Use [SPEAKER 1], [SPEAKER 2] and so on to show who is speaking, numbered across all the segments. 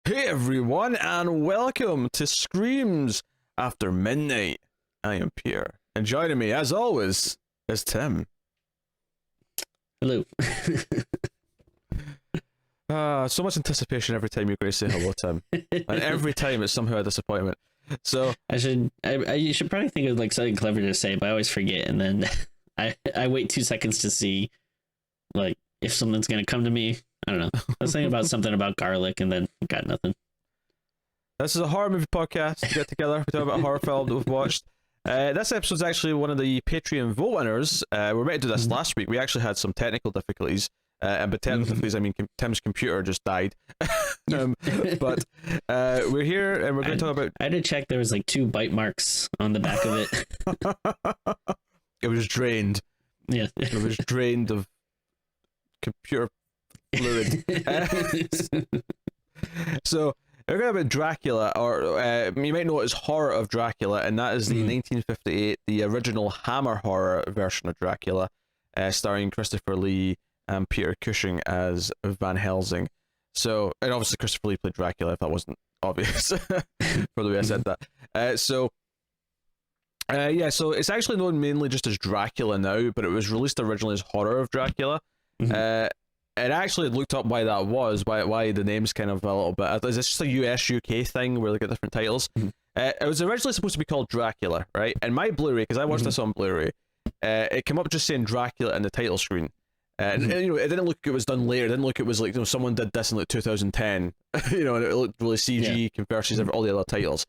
[SPEAKER 1] Hey everyone, and welcome to Screams After Midnight. I am Pierre, and joining me, as always, is Tim.
[SPEAKER 2] Hello.
[SPEAKER 1] So much anticipation every time you guys say hello, Tim, and every time it's somehow a disappointment. So
[SPEAKER 2] you should probably think of like something clever to say, but I always forget, and then I wait 2 seconds to see like if something's gonna come to me. I don't know. I was thinking about something about garlic, and then got nothing.
[SPEAKER 1] this is a horror movie podcast. We get together, we talk about horror films that we've watched. This episode's actually one of the Patreon vote winners. We were meant to do this last week. We actually had some technical difficulties. And by technical difficulties, I mean Tim's computer just died. But we're here and we're going to talk about...
[SPEAKER 2] I had to check. There was like 2 bite marks on the back of
[SPEAKER 1] it. It was drained.
[SPEAKER 2] Yeah.
[SPEAKER 1] It was drained of computer fluid. So we're going about Dracula, or you might know it as Horror of Dracula, and that is the 1958, the original Hammer horror version of Dracula, starring Christopher Lee and Peter Cushing as Van Helsing. So, and obviously Christopher Lee played Dracula, if that wasn't obvious for the way I said that. So it's actually known mainly just as Dracula now, but it was released originally as Horror of Dracula. It actually looked up why that was, why the name's kind of a little bit. Is this just a US UK thing where they get different titles? It was originally supposed to be called Dracula, right? And my Blu-ray, because I watched this on Blu-ray, it came up just saying Dracula in the title screen. And you know, it didn't look like it was done later. It didn't look like it was like, you know, someone did this in like 2010. You know, and it looked really CG versus all the other titles.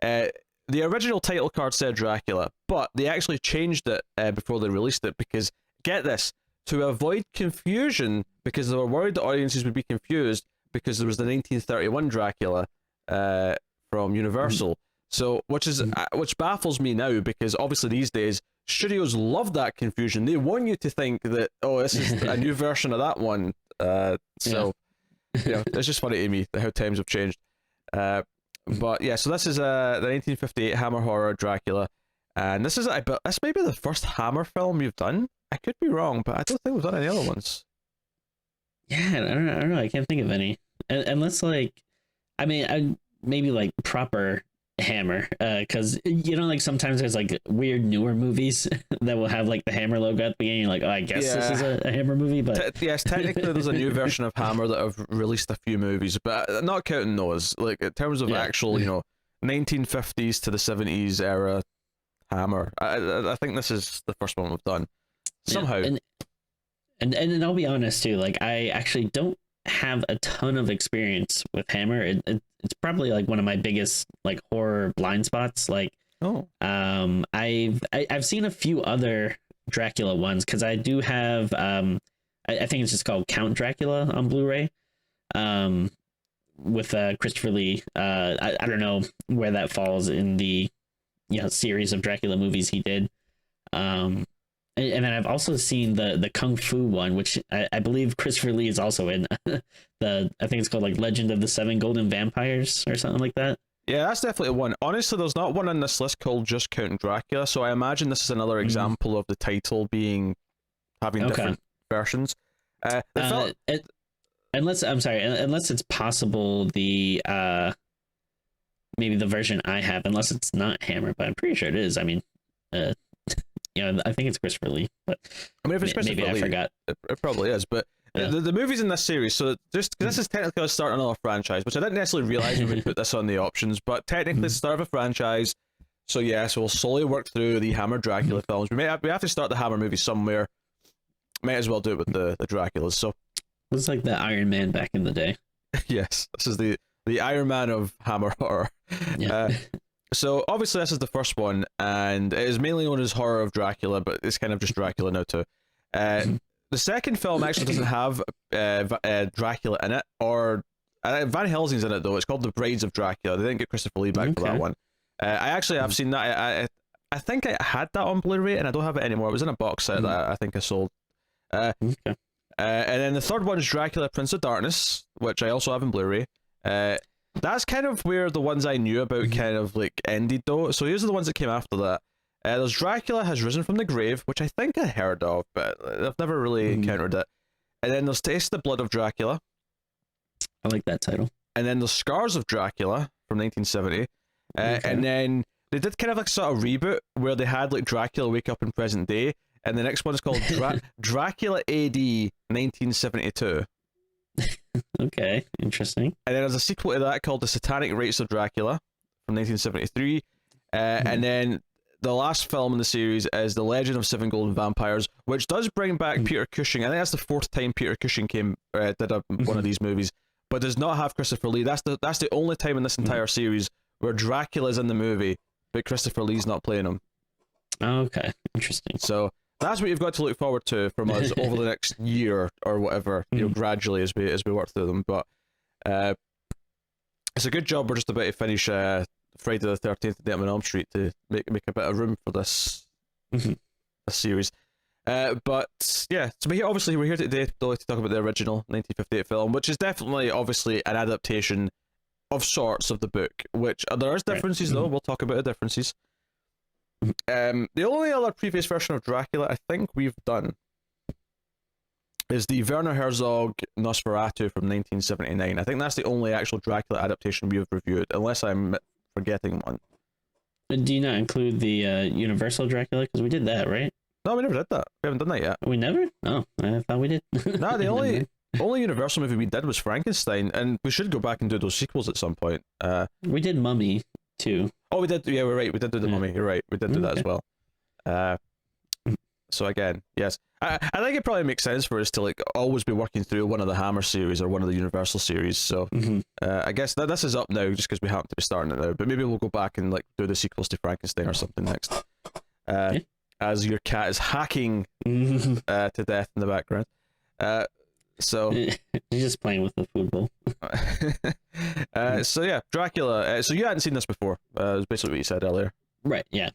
[SPEAKER 1] The original title card said Dracula, but they actually changed it before they released it because, get this, to avoid confusion, because they were worried the audiences would be confused because there was the 1931 Dracula from Universal. So, which baffles me now, because obviously these days studios love that confusion. They want you to think that, oh, this is a new version of that one. So it's just funny to me how times have changed. But yeah, so this is the 1958 Hammer horror Dracula, and this may be the first Hammer film you've done. I could be wrong, but I don't think we've done any other ones.
[SPEAKER 2] Yeah, I don't know. I can't think of any. Unless like, I mean, maybe like proper Hammer, because you know, like sometimes there's like weird newer movies that will have like the Hammer logo at the beginning. You're like, oh, I guess this is a Hammer movie, but
[SPEAKER 1] yes, technically there's a new version of Hammer that have released a few movies, but not counting those. Like in terms of actual, you know, 1950s to the 70s era Hammer, I think this is the first one we've done somehow.
[SPEAKER 2] And I'll be honest too. Like I actually don't have a ton of experience with Hammer. It's probably like one of my biggest like horror blind spots. Like, I've seen a few other Dracula ones because I do have I think it's just called Count Dracula on Blu-ray, with Christopher Lee. I don't know where that falls in the series of Dracula movies he did. And then I've also seen the Kung Fu one, which I believe Christopher Lee is also in. I think it's called like Legend of the Seven Golden Vampires or something like that.
[SPEAKER 1] Yeah, that's definitely one. Honestly, there's not one on this list called just Count Dracula, so I imagine this is another example of the title having different versions.
[SPEAKER 2] Unless it's possible the maybe the version I have, unless it's not Hammer, but I'm pretty sure it is. I mean, I think it's Christopher Lee, but
[SPEAKER 1] I mean, if it's Christopher Lee,
[SPEAKER 2] I forgot.
[SPEAKER 1] It probably is. But the movies in this series, so just this is technically a start another franchise, which I didn't necessarily realize when we put this on the options, but technically it's the start of a franchise. So so we'll slowly work through the Hammer Dracula films. We have to start the Hammer movie somewhere. Might as well do it with the Draculas. So
[SPEAKER 2] it was like the Iron Man back in the day.
[SPEAKER 1] Yes, this is the Iron Man of Hammer horror. Yeah. So obviously this is the first one, and it is mainly known as Horror of Dracula, but it's kind of just Dracula now too. The second film actually doesn't have Dracula in it, or Van Helsing's in it though. It's called The Brides of Dracula. They didn't get Christopher Lee back for that one. I actually have seen that. I think I had that on Blu-ray, and I don't have it anymore. It was in a box set that I think I sold. And then the third one is Dracula Prince of Darkness, which I also have in Blu-ray. That's kind of where the ones I knew about kind of like ended though. So here's the ones that came after that. There's Dracula Has Risen from the Grave, which I think I heard of, but I've never really encountered it. And then there's Taste the Blood of Dracula.
[SPEAKER 2] I like that title.
[SPEAKER 1] and then The Scars of Dracula from 1970. And then they did kind of like sort of reboot where they had like Dracula wake up in present day, and the next one is called Dracula AD 1972.
[SPEAKER 2] Okay, interesting.
[SPEAKER 1] And then there's a sequel to that called The Satanic Rites of Dracula from 1973. And then the last film in the series is The Legend of Seven Golden Vampires, which does bring back Peter Cushing. I think that's the fourth time Peter Cushing did one of these movies, but does not have Christopher Lee. That's the only time in this entire series where Dracula's in the movie, but Christopher Lee's not playing him.
[SPEAKER 2] Okay, interesting.
[SPEAKER 1] So that's what you've got to look forward to from us over the next year or whatever, gradually as we work through them. But it's a good job we're just about to finish Friday the 13th Day on Elm Street to make a bit of room for this this series. But yeah, so we're here today though to talk about the original 1958 film, which is definitely obviously an adaptation of sorts of the book, which there is differences though. We'll talk about the differences. The only other previous version of Dracula I think we've done is the Werner Herzog Nosferatu from 1979. I think that's the only actual Dracula adaptation we have reviewed, unless I'm forgetting one.
[SPEAKER 2] Do you not include the Universal Dracula? Because we did that, right?
[SPEAKER 1] No, we never did that. We haven't done that yet.
[SPEAKER 2] We never? Oh, I thought we did.
[SPEAKER 1] No, the only Universal movie we did was Frankenstein, and we should go back and do those sequels at some point.
[SPEAKER 2] We did Mummy too.
[SPEAKER 1] Oh, we did. Yeah, we're right. We did do the Mummy. You're right. We did do that as well. So again, yes, I think it probably makes sense for us to like always be working through one of the Hammer series or one of the Universal series. So I guess that this is up now just because we happen to be starting it now. But maybe we'll go back and like do the sequels to Frankenstein or something next. As your cat is hacking to death in the background. So
[SPEAKER 2] he's just playing with the food bowl.
[SPEAKER 1] So yeah, Dracula. So you hadn't seen this before. Is basically what you said earlier.
[SPEAKER 2] Right. Yeah.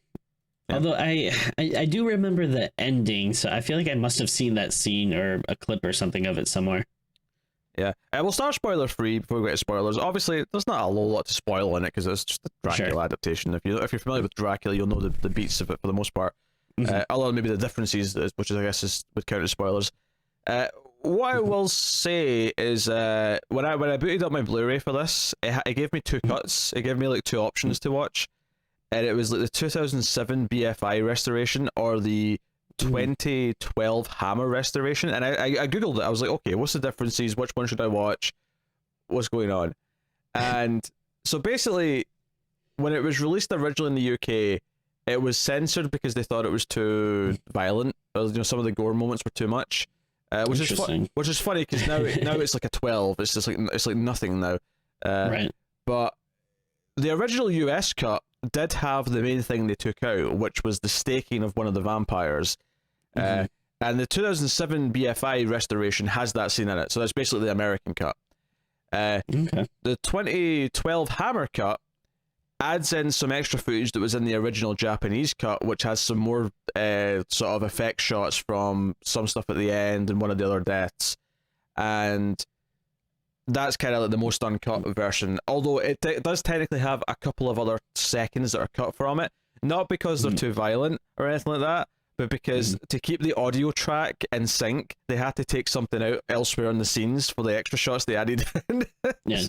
[SPEAKER 2] Although I do remember the ending, so I feel like I must have seen that scene or a clip or something of it somewhere.
[SPEAKER 1] Yeah, we'll start spoiler free before we get to spoilers. Obviously, there's not a whole lot to spoil in it because it's just a Dracula adaptation. If you're familiar with Dracula, you'll know the beats of it for the most part. Other than maybe the differences, which I guess would count as spoilers. What I will say is when I booted up my Blu-ray for this, it gave me two cuts. It gave me like two options to watch, and it was like the 2007 BFI restoration or the 2012 Hammer restoration. And I googled it. I was like, okay, what's the differences? Which one should I watch? What's going on? And so basically, when it was released originally in the UK, it was censored because they thought it was too violent. Some of the gore moments were too much. Which is funny because now it's like a 12. It's just like nothing now.
[SPEAKER 2] Right.
[SPEAKER 1] But the original US cut did have the main thing they took out, which was the staking of one of the vampires. And the 2007 BFI restoration has that scene in it, so that's basically the American cut. The 2012 Hammer cut adds in some extra footage that was in the original Japanese cut, which has some more sort of effect shots from some stuff at the end and one of the other deaths. And that's kind of like the most uncut version, although it does technically have a couple of other seconds that are cut from it, not because they're too violent or anything like that, but because to keep the audio track in sync, they had to take something out elsewhere in the scenes for the extra shots they added in.
[SPEAKER 2] Yeah.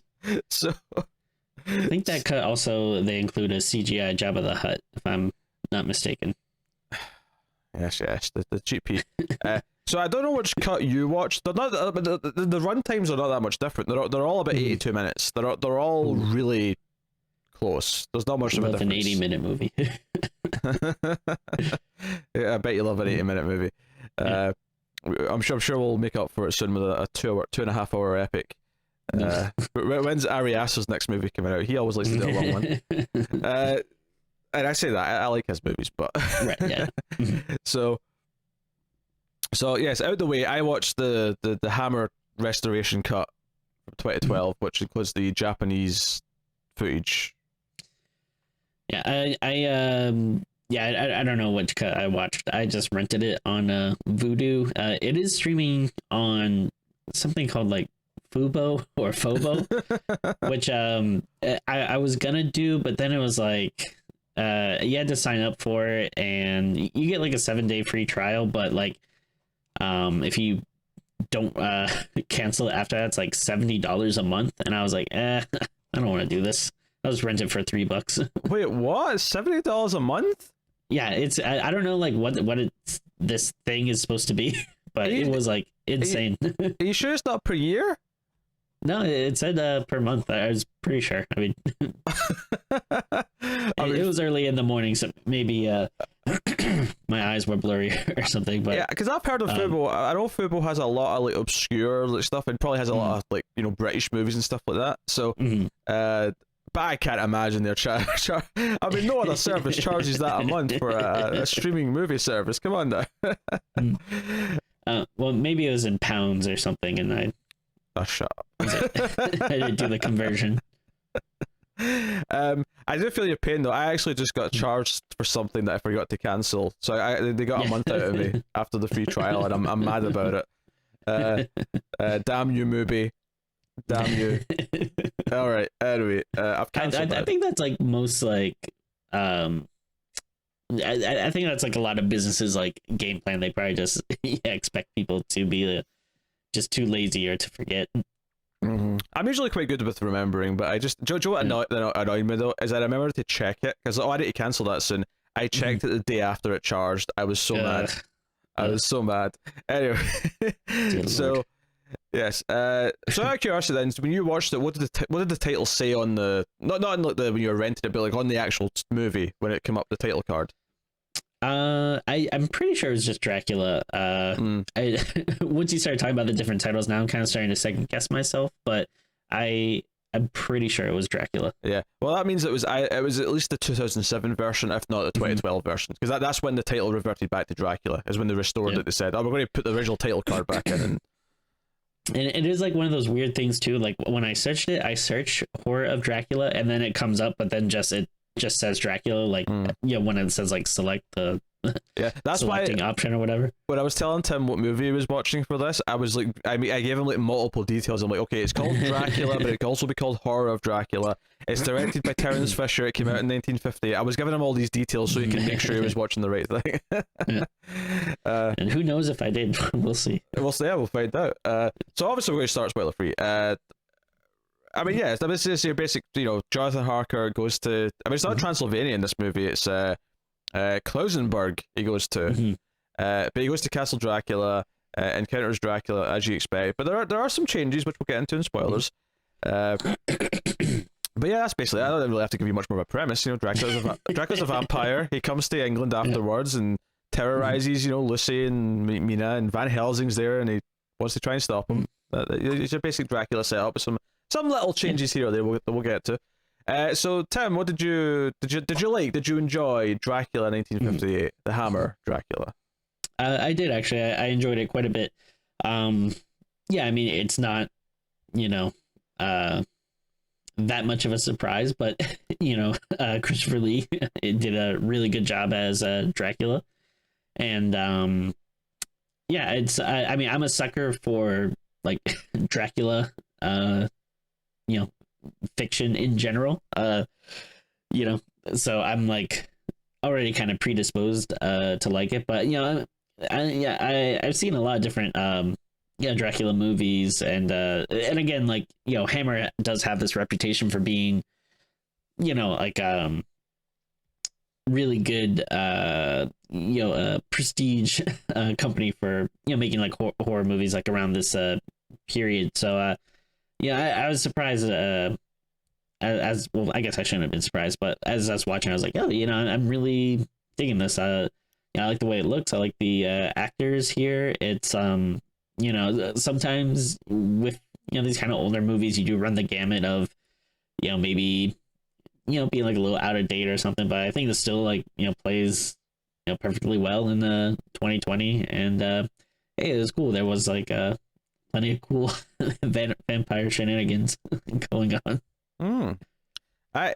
[SPEAKER 1] So
[SPEAKER 2] I think that cut also, they include a CGI Jabba the Hutt, if I'm not mistaken.
[SPEAKER 1] Yes, the cheap Pete. So I don't know which cut you watched. They're not the run times are not that much different. They're all about 82 minutes. They're all really close. There's not much of a difference.
[SPEAKER 2] An 80-minute movie.
[SPEAKER 1] Yeah, I bet you love an 80-minute movie. I'm sure we'll make up for it soon with a 2.5 hour epic. When's Ari Aster's next movie coming out? He always likes to do a long one. And I say that I like his movies, but
[SPEAKER 2] right, yeah.
[SPEAKER 1] So yes, out the way, I watched the Hammer restoration cut from 2012, which includes the Japanese footage.
[SPEAKER 2] Yeah, I don't know which cut I watched. I just rented it on Vudu. It is streaming on something called like Fubo or Fobo, which I was gonna do, but then it was like you had to sign up for it, and you get like a 7-day free trial, but like if you don't cancel it after that, it's like $70 a month, and I was like, I don't want to do this. I'll just rent it for $3.
[SPEAKER 1] Wait, what? $70 a month?
[SPEAKER 2] Yeah, it's I don't know like what this thing is supposed to be, but it was like insane.
[SPEAKER 1] Are you sure it's not per year?
[SPEAKER 2] No, it said per month. I was pretty sure. I mean, it was early in the morning, so maybe my eyes were blurry or something. But
[SPEAKER 1] yeah, because I've heard of Fubo. I know Fubo has a lot of like obscure like stuff, and probably has a lot of like British movies and stuff like that. So, but I can't imagine they're I mean, no other service charges that a month for a streaming movie service. Come on now.
[SPEAKER 2] Well, maybe it was in pounds or something, and
[SPEAKER 1] Oh, shut up.
[SPEAKER 2] I didn't do the conversion.
[SPEAKER 1] I do feel your pain though. I actually just got charged for something that I forgot to cancel, so they got a month out of me after the free trial, and I'm mad about it. Damn you, movie. Damn you. All right. Anyway, I've cancelled
[SPEAKER 2] I think that's like most like I think that's like a lot of businesses like game plan. They probably just expect people to be just too lazy or to forget.
[SPEAKER 1] I'm usually quite good with remembering, but I just what annoyed me though is I remember to check it because I need to cancel that soon. I checked it the day after it charged. I was so mad. I was so mad. Anyway, so. Yes. So out of curiosity, then, when you watched it, what did the title say on the not in like when you were renting it, but like on the actual movie when it came up the title card?
[SPEAKER 2] I'm pretty sure it was just Dracula. Once you started talking about the different titles, now I'm kind of starting to second guess myself, but I'm pretty sure it was Dracula.
[SPEAKER 1] Yeah. Well, that means it was at least the 2007 version, if not the 2012 version, because that's when the title reverted back to Dracula. Is when they restored it. They said, "Oh, we're going to put the original title card back in."
[SPEAKER 2] And it is like one of those weird things too. Like when I searched it, I search horror of Dracula, and then it comes up, but then it just says Dracula. Like when it says like select the
[SPEAKER 1] that's
[SPEAKER 2] selecting option or whatever.
[SPEAKER 1] When I was telling Tim what movie he was watching for this, I was like, I gave him like multiple details. I'm like, okay, it's called Dracula, but it could also be called Horror of Dracula. It's directed by Terence Fisher. It came out in 1950. I was giving him all these details so he could make sure he was watching the right thing.
[SPEAKER 2] And who knows if I did? We'll see.
[SPEAKER 1] We'll find out. So obviously we're going to start spoiler free. I mean, yeah, this is your basic. Jonathan Harker goes to. I mean, it's not Transylvania in this movie. It's Klausenberg. He goes to. But he goes to Castle Dracula, encounters Dracula as you expect. But there are some changes which we'll get into in spoilers. But yeah, that's basically. I don't really have to give you much more of a premise. Dracula's a vampire. He comes to England afterwards and terrorizes, Lucy and Mina, and Van Helsing's there, and he wants to try and stop him. It's your basic Dracula setup with some little changes here or there we'll get to. So Tim, what did you like? Did you enjoy Dracula 1958, the Hammer Dracula?
[SPEAKER 2] I did actually. I enjoyed it quite a bit. Yeah, I mean it's not, that much of a surprise, but Christopher Lee did a really good job as Dracula, and it's I mean I'm a sucker for like Dracula fiction in general, so I'm like already kind of predisposed to like it, but I've seen a lot of different Dracula movies, and again, like Hammer does have this reputation for being really good prestige company for making like horror movies like around this period. So I was surprised as well. I guess I shouldn't have been surprised, but as I was watching, I was like, I'm really digging this. I like the way it looks. I like the actors here. It's sometimes with these kind of older movies, you do run the gamut of maybe being like a little out of date or something, but I think this still like plays perfectly well in 2020. And hey, it was cool. There was like plenty of cool vampire shenanigans going on.
[SPEAKER 1] I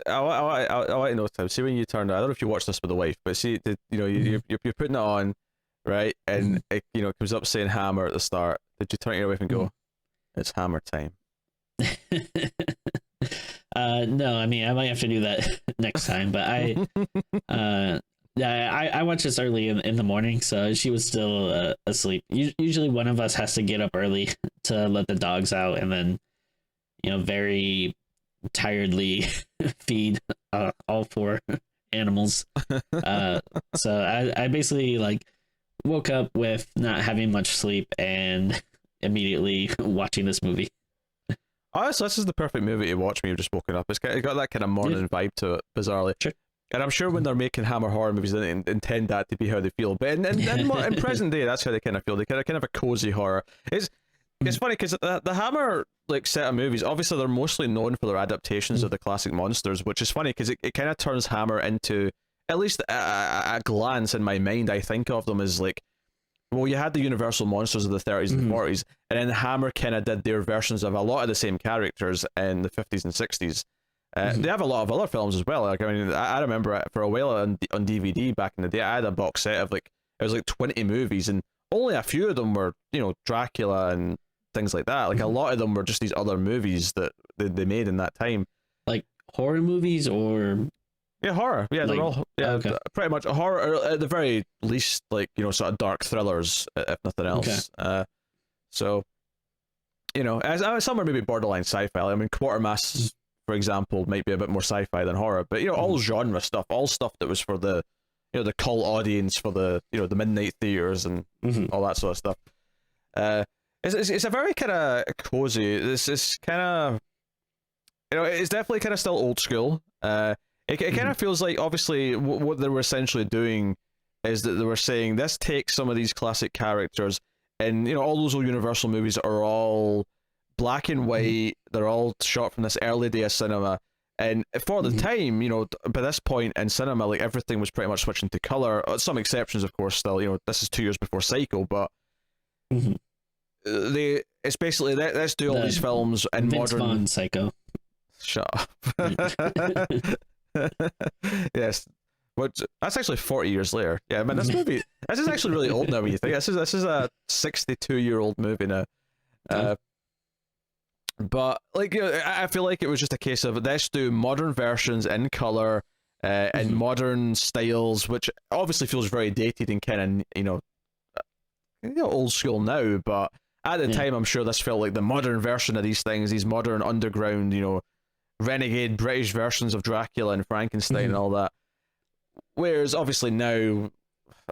[SPEAKER 1] want to know, Tim. See, when you turned, I don't know if you watched this with the wife, but see, you're putting it on, right, and it comes up saying Hammer at the start. Did you turn to your wife and go, "It's Hammer time"?
[SPEAKER 2] No, I mean I might have to do that next time, but Yeah, I watched this early in the morning, so she was still asleep. Usually, one of us has to get up early to let the dogs out, and then very tiredly feed all four animals. So I basically like woke up with not having much sleep and immediately watching this movie.
[SPEAKER 1] Oh, so this is the perfect movie to watch when you've just woken up. It's got that kind of morning vibe to it, bizarrely.
[SPEAKER 2] Sure.
[SPEAKER 1] And I'm sure when they're making Hammer horror movies, they intend that to be how they feel. But in present day, that's how they kind of feel. They kind of a cozy horror. It's funny because the Hammer like set of movies, obviously they're mostly known for their adaptations of the classic monsters, which is funny because it kind of turns Hammer into, at least at a glance in my mind, I think of them as like, well, you had the Universal monsters of the 30s and 40s, and then Hammer kind of did their versions of a lot of the same characters in the 50s and 60s. They have a lot of other films as well. Like, I mean, I remember for a while on DVD back in the day, I had a box set of like, it was like 20 movies, and only a few of them were, Dracula and things like that. Like, a lot of them were just these other movies that they made in that time.
[SPEAKER 2] Like horror movies or...
[SPEAKER 1] Yeah, horror. Yeah, they're all pretty much horror, or at the very least, like, sort of dark thrillers, if nothing else. Okay. So, as somewhere maybe borderline sci-fi. I mean, Quartermass, for example, might be a bit more sci-fi than horror, but all genre stuff, all stuff that was for the, the cult audience, for the, the midnight theaters and all that sort of stuff. It's a very kind of cozy. It's kind of, it's definitely kind of still old school. It kind of feels like, obviously, what they were essentially doing is that they were saying, this takes some of these classic characters, and, all those old Universal movies are all black and white, they're all shot from this early day of cinema, and for the time, by this point in cinema, like, everything was pretty much switching to color. Some exceptions, of course, still, this is 2 years before Psycho, but it's basically, let's do all these films in
[SPEAKER 2] Vince
[SPEAKER 1] modern...
[SPEAKER 2] Vaughn Psycho.
[SPEAKER 1] Shut up. Yes, but that's actually 40 years later. Yeah, I mean, this is actually really old now when you think. This is a 62-year-old movie now. But like, I feel like it was just a case of, let's do modern versions in color, and modern styles, which obviously feels very dated and kind of old school now. But at the time, I'm sure this felt like the modern version of these things, these modern underground, renegade British versions of Dracula and Frankenstein and all that. Whereas obviously now,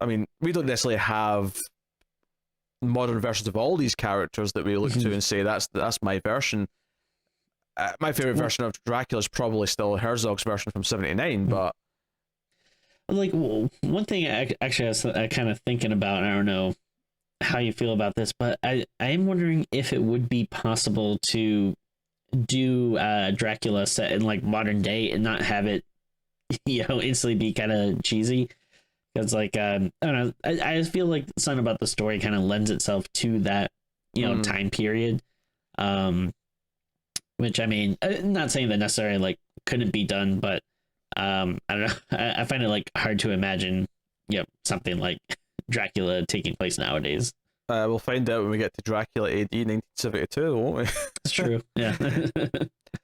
[SPEAKER 1] I mean, we don't necessarily have modern versions of all these characters that we look to and say that's my version. My favorite version of Dracula is probably still Herzog's version from '79, but
[SPEAKER 2] like, one thing I was kind of thinking about, I don't know how you feel about this, but I am wondering if it would be possible to do Dracula set in like modern day and not have it instantly be kind of cheesy, because like I don't know, I just feel like something about the story kind of lends itself to that time period, which, I mean, I'm not saying that necessarily like couldn't be done, but I don't know, I find it like hard to imagine something like Dracula taking place nowadays.
[SPEAKER 1] We'll find out when we get to Dracula AD 1972, won't we?
[SPEAKER 2] It's true. Yeah.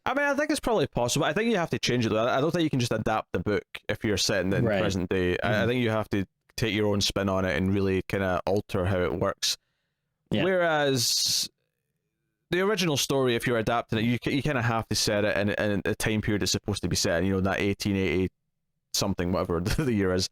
[SPEAKER 1] I mean, I think it's probably possible. I think you have to change it though. I don't think you can just adapt the book if you're setting it in present day. I think you have to take your own spin on it and really kind of alter how it works. Yeah. Whereas the original story, if you're adapting it, you kind of have to set it in a time period it's supposed to be set in, that 1880 something, whatever the year is.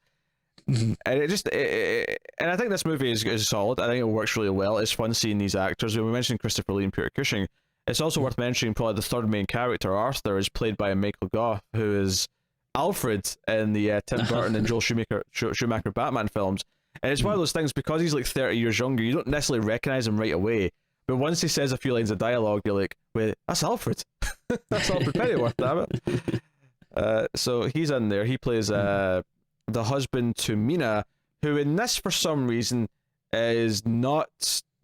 [SPEAKER 1] And and I think this movie is solid. I think it works really well. It's fun seeing these actors. We mentioned Christopher Lee and Peter Cushing. It's also worth mentioning probably the third main character, Arthur, is played by Michael Gough, who is Alfred in the Tim Burton and Joel Schumacher Batman films. And it's one of those things, because he's like 30 years younger, you don't necessarily recognize him right away. But once he says a few lines of dialogue, you're like, wait, that's Alfred. That's Alfred Pennyworth, damn it. So he's in there. He plays the husband to Mina, who in this, for some reason, is not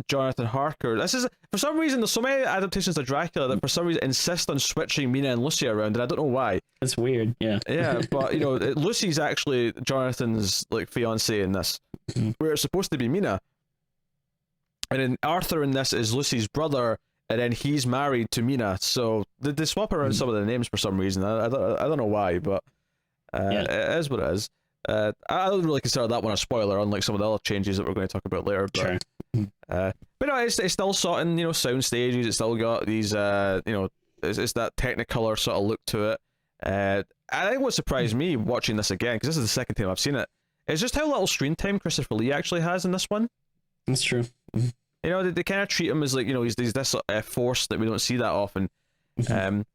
[SPEAKER 1] Jonathan Harker. This is, for some reason, there's so many adaptations of Dracula that for some reason insist on switching Mina and Lucy around, and I don't know why.
[SPEAKER 2] It's weird, yeah.
[SPEAKER 1] Yeah, but Lucy's actually Jonathan's like fiance in this, where it's supposed to be Mina. And then Arthur in this is Lucy's brother, and then he's married to Mina. So they swap around some of the names for some reason. I don't know why, but it is what it is. I don't really consider that one a spoiler, unlike some of the other changes that we're going to talk about later. But,
[SPEAKER 2] Sure.
[SPEAKER 1] but no, it's still shot in, you know, sound stages. It's still got these, you know, it's that Technicolor sort of look to it. I think what surprised me watching this again, because this is the second time I've seen it, is just how little screen time Christopher Lee actually has in this one.
[SPEAKER 2] That's true. Mm-hmm.
[SPEAKER 1] You know, they kind of treat him as like, you know, he's this force that we don't see that often. And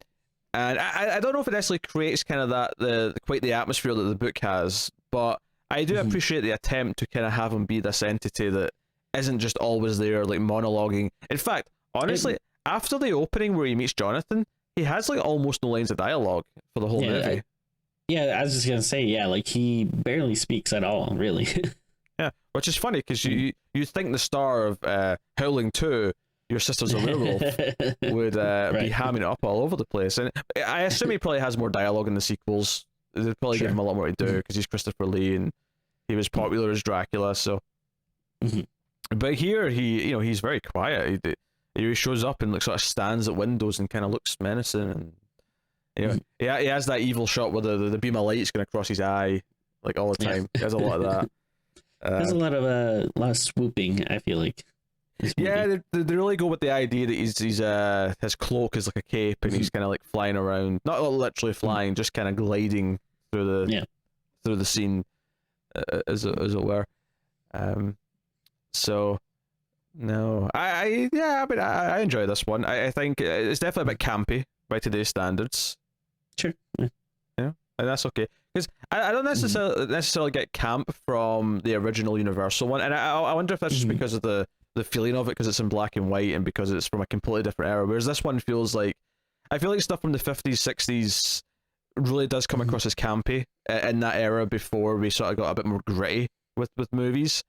[SPEAKER 1] I don't know if it necessarily creates kind of that quite the atmosphere that the book has, but I do appreciate the attempt to kind of have him be this entity that isn't just always there, like monologuing. In fact, honestly, after the opening where he meets Jonathan, he has like almost no lines of dialogue for the whole movie.
[SPEAKER 2] I was just gonna say, like he barely speaks at all, really.
[SPEAKER 1] Yeah, which is funny because you think the star of Howling 2, Your Sister's a Werewolf, would be hamming it up all over the place. And I assume he probably has more dialogue in the sequels. They'd probably give him a lot more to do because he's Christopher Lee and he was popular as Dracula. So, but here he's very quiet. He shows up and like sort of stands at windows and kind of looks menacing, and you know he has that evil shot where the beam of light's going across his eye like all the time. He has a lot of that.
[SPEAKER 2] There's a lot of swooping, I feel like.
[SPEAKER 1] Yeah, they really go with the idea that he's his cloak is like a cape and he's kind of like flying around, not literally flying, just kind of gliding through the scene, as it were. So no, I enjoy this one. I think it's definitely a bit campy by today's standards.
[SPEAKER 2] Sure.
[SPEAKER 1] Yeah, and that's okay. Because I don't necessarily get camp from the original Universal one, and I wonder if that's just because of the feeling of it, because it's in black and white and because it's from a completely different era. Whereas this one feels like, I feel like stuff from the 50s, 60s really does come across as campy in that era before we sort of got a bit more gritty with movies.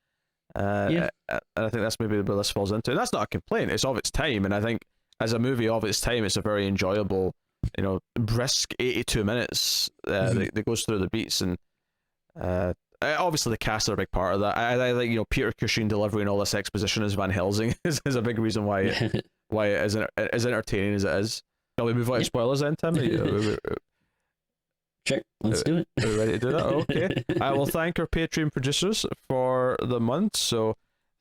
[SPEAKER 1] And I think that's maybe where this falls into. And that's not a complaint. It's of its time, and I think as a movie of its time, it's a very enjoyable, you know, brisk 82 minutes that goes through the beats, and obviously the cast are a big part of that. I think, you know, Peter Cushing delivering all this exposition as Van Helsing is a big reason why it isn't as entertaining as it is. Shall we move on to spoilers then, Tim?
[SPEAKER 2] Sure, let's do it.
[SPEAKER 1] Are we ready to do that? Okay. I will thank our Patreon producers for the month. So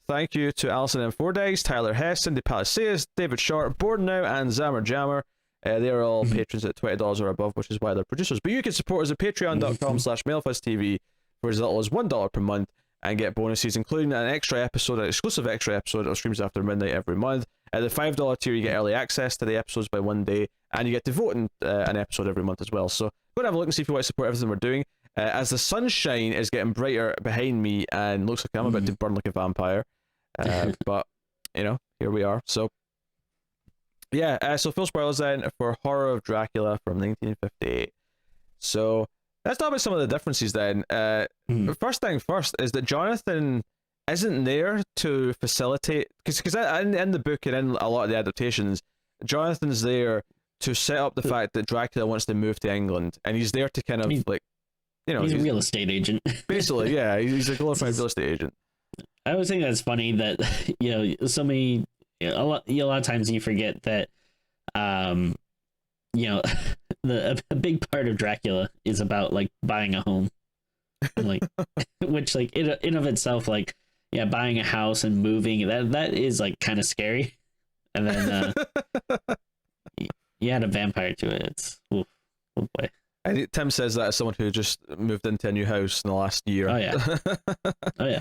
[SPEAKER 1] thank you to Alison M. Fordyce, Tyler Heston, De Palacios, David Short, Bordenau, and Zammer Jammer. They are all patrons at $20 or above, which is why they're producers. But you can support us at patreon.com/MailFuzzTV for as little as $1 per month and get bonuses, including an exclusive extra episode of Streams After Midnight every month. At the $5 tier, you get early access to the episodes by one day, and you get to vote in an episode every month as well. So go and have a look and see if you want to support everything we're doing. As the sunshine is getting brighter behind me and looks like I'm about to burn like a vampire. But, you know, here we are. So, yeah, so full spoilers then for Horror of Dracula from 1958. So let's talk about some of the differences then. First thing first is that Jonathan isn't there to facilitate, because in the book and in a lot of the adaptations, Jonathan's there to set up the fact that Dracula wants to move to England, and he's there to kind of like, you know,
[SPEAKER 2] he's a real estate agent.
[SPEAKER 1] Basically, yeah, he's a glorified real estate agent.
[SPEAKER 2] I always think that's funny that, you know, so many, a lot of times you forget that, you know, a big part of Dracula is about like buying a home, like, which like in of itself, like, yeah, buying a house and moving, that is like kind of scary. And then you add a vampire to it. It's oh boy.
[SPEAKER 1] I think Tim says that as someone who just moved into a new house in the last year.
[SPEAKER 2] Oh yeah.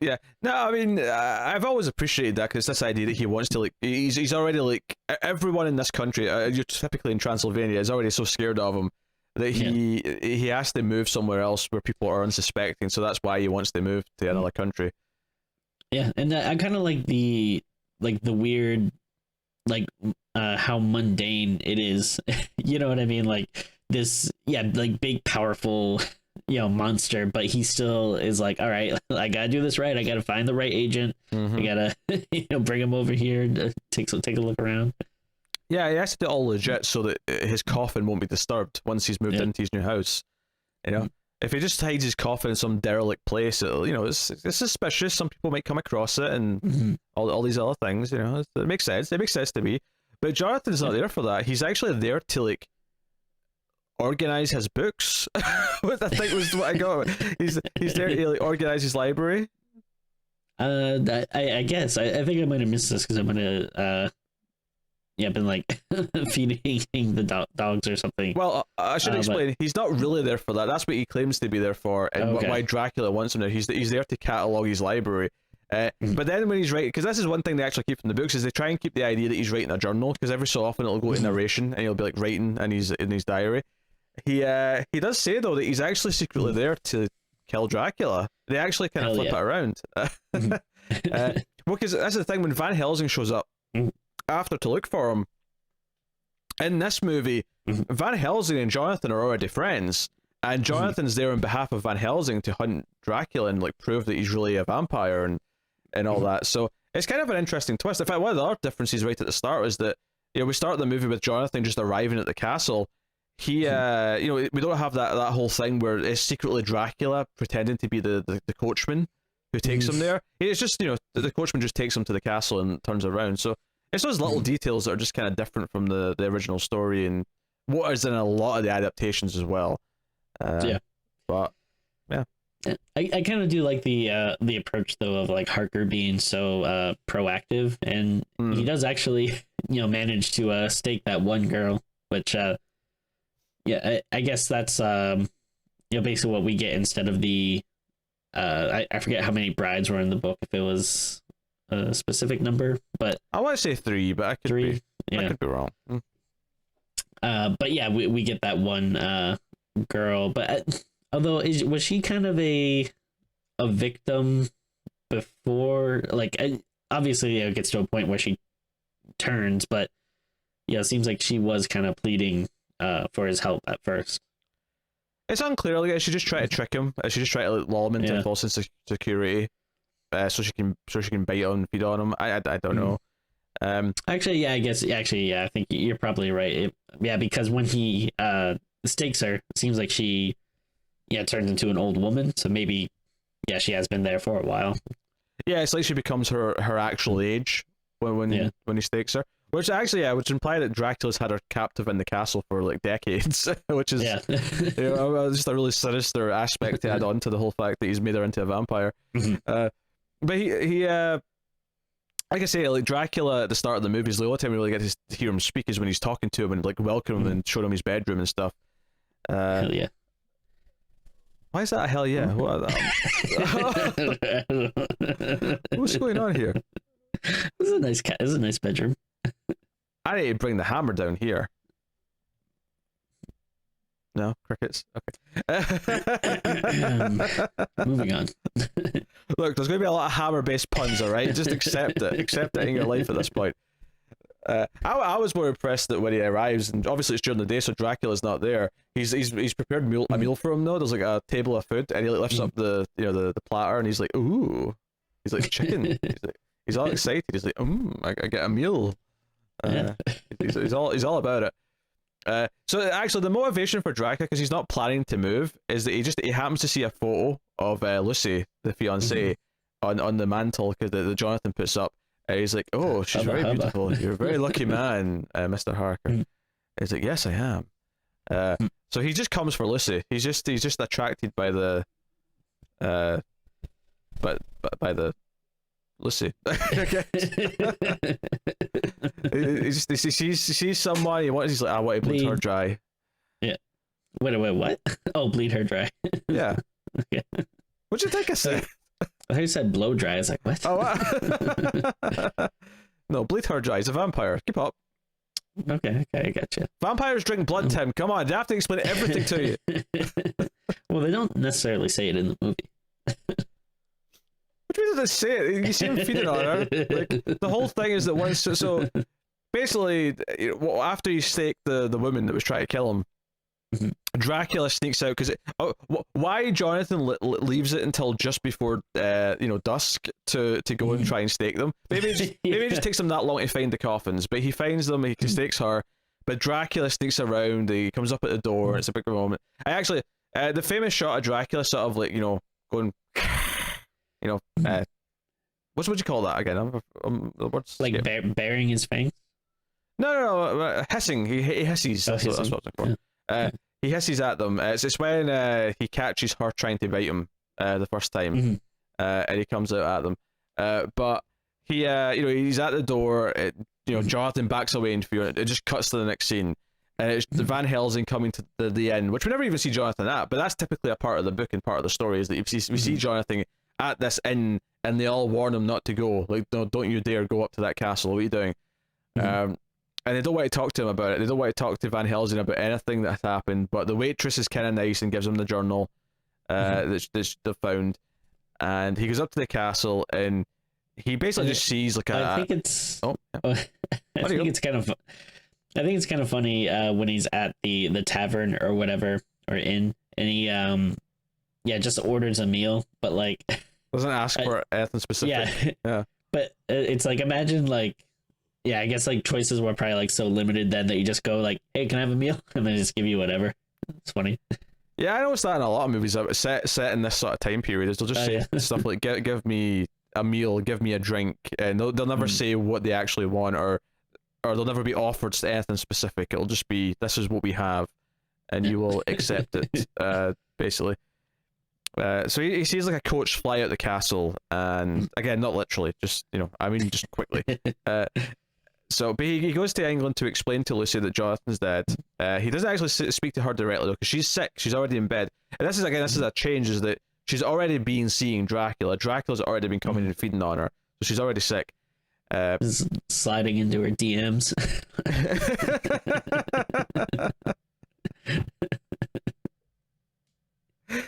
[SPEAKER 1] Yeah. No, I mean, I've always appreciated that, because this idea that he wants to, like, he's already, like, everyone in this country, you're typically in Transylvania, is already so scared of him that he has to move somewhere else where people are unsuspecting, so that's why he wants to move to another country.
[SPEAKER 2] Yeah, and I kind of like the weird, like, how mundane it is. You know what I mean? Like, this, like, big, powerful, you know, monster, but he still is like, all right, I gotta do this right. I gotta find the right agent. I gotta, you know, bring him over here to take a look around.
[SPEAKER 1] Yeah, he has to do it all legit so that his coffin won't be disturbed once he's moved into his new house. You know, if he just hides his coffin in some derelict place, you know, it's suspicious. Some people might come across it, and all these other things. You know, it makes sense. It makes sense to me. But Jonathan's not there for that. He's actually there to, like, organize his books. What I think was what I got. He's there to like, organize his library.
[SPEAKER 2] I guess I think I might have missed this because I'm gonna been like feeding the dogs or something.
[SPEAKER 1] Well, I should explain. He's not really there for that. That's what he claims to be there for, and why Dracula wants him there. He's there to catalog his library. But then when he's writing, because this is one thing they actually keep from the books, is they try and keep the idea that he's writing a journal, because every so often it'll go to narration and he'll be like writing in his diary. He does say though that he's actually secretly there to kill Dracula. They actually kind of flip it around. Well, because that's the thing, when Van Helsing shows up after to look for him in this movie, Van Helsing and Jonathan are already friends, and Jonathan's there on behalf of Van Helsing to hunt Dracula and like prove that he's really a vampire and all that. So it's kind of an interesting twist. In fact, one of the other differences right at the start is that we start the movie with Jonathan just arriving at the castle. He we don't have that whole thing where it's secretly Dracula pretending to be the coachman who takes him there. It's just the coachman just takes him to the castle and turns around. So it's those little details that are just kind of different from the original story and what is in a lot of the adaptations as well. But yeah,
[SPEAKER 2] I kind of do like the approach though of like Harker being so proactive, and he does actually manage to stake that one girl, which I guess that's basically what we get instead of the I forget how many brides were in the book, if it was a specific number, but
[SPEAKER 1] I want to say 3, but I could be wrong.
[SPEAKER 2] But yeah, we get that one girl, but although was she kind of a victim before, like obviously it gets to a point where she turns, but it seems like she was kind of pleading for his help at first.
[SPEAKER 1] It's unclear. Like, she just try to trick him. She just try to lull him into a false sense of security, so she can bite on and feed on him. I don't know.
[SPEAKER 2] Actually, I guess I think you're probably right. Because when he stakes her, it seems like she turns into an old woman. So maybe she has been there for a while.
[SPEAKER 1] Yeah, it's like she becomes her actual age when he stakes her. Which actually, which imply that Dracula's had her captive in the castle for like decades, which is just a really sinister aspect to add on to the whole fact that he's made her into a vampire. But he like I say, like Dracula at the start of the movie is the only time we really get to hear him speak is when he's talking to him and like welcome him and showing him his bedroom and stuff.
[SPEAKER 2] Hell yeah.
[SPEAKER 1] Why is that a hell yeah? What? What's going on here?
[SPEAKER 2] This is a nice cat. This is a nice bedroom.
[SPEAKER 1] I need to bring the hammer down here. No crickets. Okay.
[SPEAKER 2] Moving on.
[SPEAKER 1] Look, there's going to be a lot of hammer-based puns. All right, just accept it. Accept it in your life at this point. I was more impressed that when he arrives, and obviously it's during the day, so Dracula's not there. He's prepared a meal for him though. There's like a table of food, and he like, lifts up the platter, and he's like, ooh, he's like chicken. He's all excited. He's like, I get a meal. He's all about it. So actually, the motivation for Dracula, because he's not planning to move, is that he happens to see a photo of Lucy, the fiancée, on the mantle that Jonathan puts up. He's like, oh, she's very beautiful. You're a very lucky man, Mr. Harker. He's like, yes, I am. So he just comes for Lucy. He's just attracted by the by the Lucy. He sees someone. He's like, I want to bleed her dry.
[SPEAKER 2] Yeah. Wait, what? Oh, bleed her dry.
[SPEAKER 1] Yeah.
[SPEAKER 2] Okay.
[SPEAKER 1] What'd you think I said?
[SPEAKER 2] I thought you said blow dry. I was like, what?
[SPEAKER 1] Oh, no, bleed her dry. He's a vampire. Keep up.
[SPEAKER 2] Okay, I gotcha.
[SPEAKER 1] Vampires drink blood, Tim. Come on, they have to explain everything to you.
[SPEAKER 2] Well, they don't necessarily say it in the movie.
[SPEAKER 1] What do you mean they say it? You see him feeding on her. Like, the whole thing is that once... So, basically, after he staked the woman that was trying to kill him, Dracula sneaks out because why Jonathan leaves it until just before dusk to go and try and stake them. Maybe it just takes him that long to find the coffins, but he finds them, he stakes her, but Dracula sneaks around, he comes up at the door. It's a big moment. I actually the famous shot of Dracula sort of like going what would you call that again? The words
[SPEAKER 2] like baring his fangs.
[SPEAKER 1] No, hissing. He hisses. That's what I'm saying. he hisses at them. It's when he catches her trying to bite him the first time, and he comes out at them. But he, he's at the door. Jonathan backs away in fear. It just cuts to the next scene, and it's Van Helsing coming to the end, which we never even see Jonathan at. But that's typically a part of the book and part of the story, is that we see Jonathan at this inn, and they all warn him not to go. Like, no, don't you dare go up to that castle. What are you doing? And they don't want to talk to him about it. They don't want to talk to Van Helsing about anything that has happened. But the waitress is kind of nice and gives him the journal that they've found. And he goes up to the castle, and he basically just sees like a.
[SPEAKER 2] I think it's.
[SPEAKER 1] Oh, yeah.
[SPEAKER 2] I think it's kind of funny when he's at the tavern or whatever, or inn, and he just orders a meal, but like
[SPEAKER 1] doesn't ask for anything specific. Yeah.
[SPEAKER 2] But it's like, imagine like. Yeah, I guess like choices were probably like so limited then that you just go like, "Hey, can I have a meal?" and then just give you whatever. It's funny.
[SPEAKER 1] Yeah, I noticed that in a lot of movies set in this sort of time period. They'll just say stuff like, "Give me a meal, give me a drink," and they'll never say what they actually want, or they'll never be offered anything specific. It'll just be, "This is what we have, and you will accept it." Basically. So he sees like a coach fly out the castle, and again, not literally, just just quickly. So, but he goes to England to explain to Lucy that Jonathan's dead. He doesn't actually speak to her directly though, because she's sick. She's already in bed, and this is a change, is that she's already been seeing Dracula. Dracula's already been coming and feeding on her, so she's already sick.
[SPEAKER 2] Sliding into her DMs.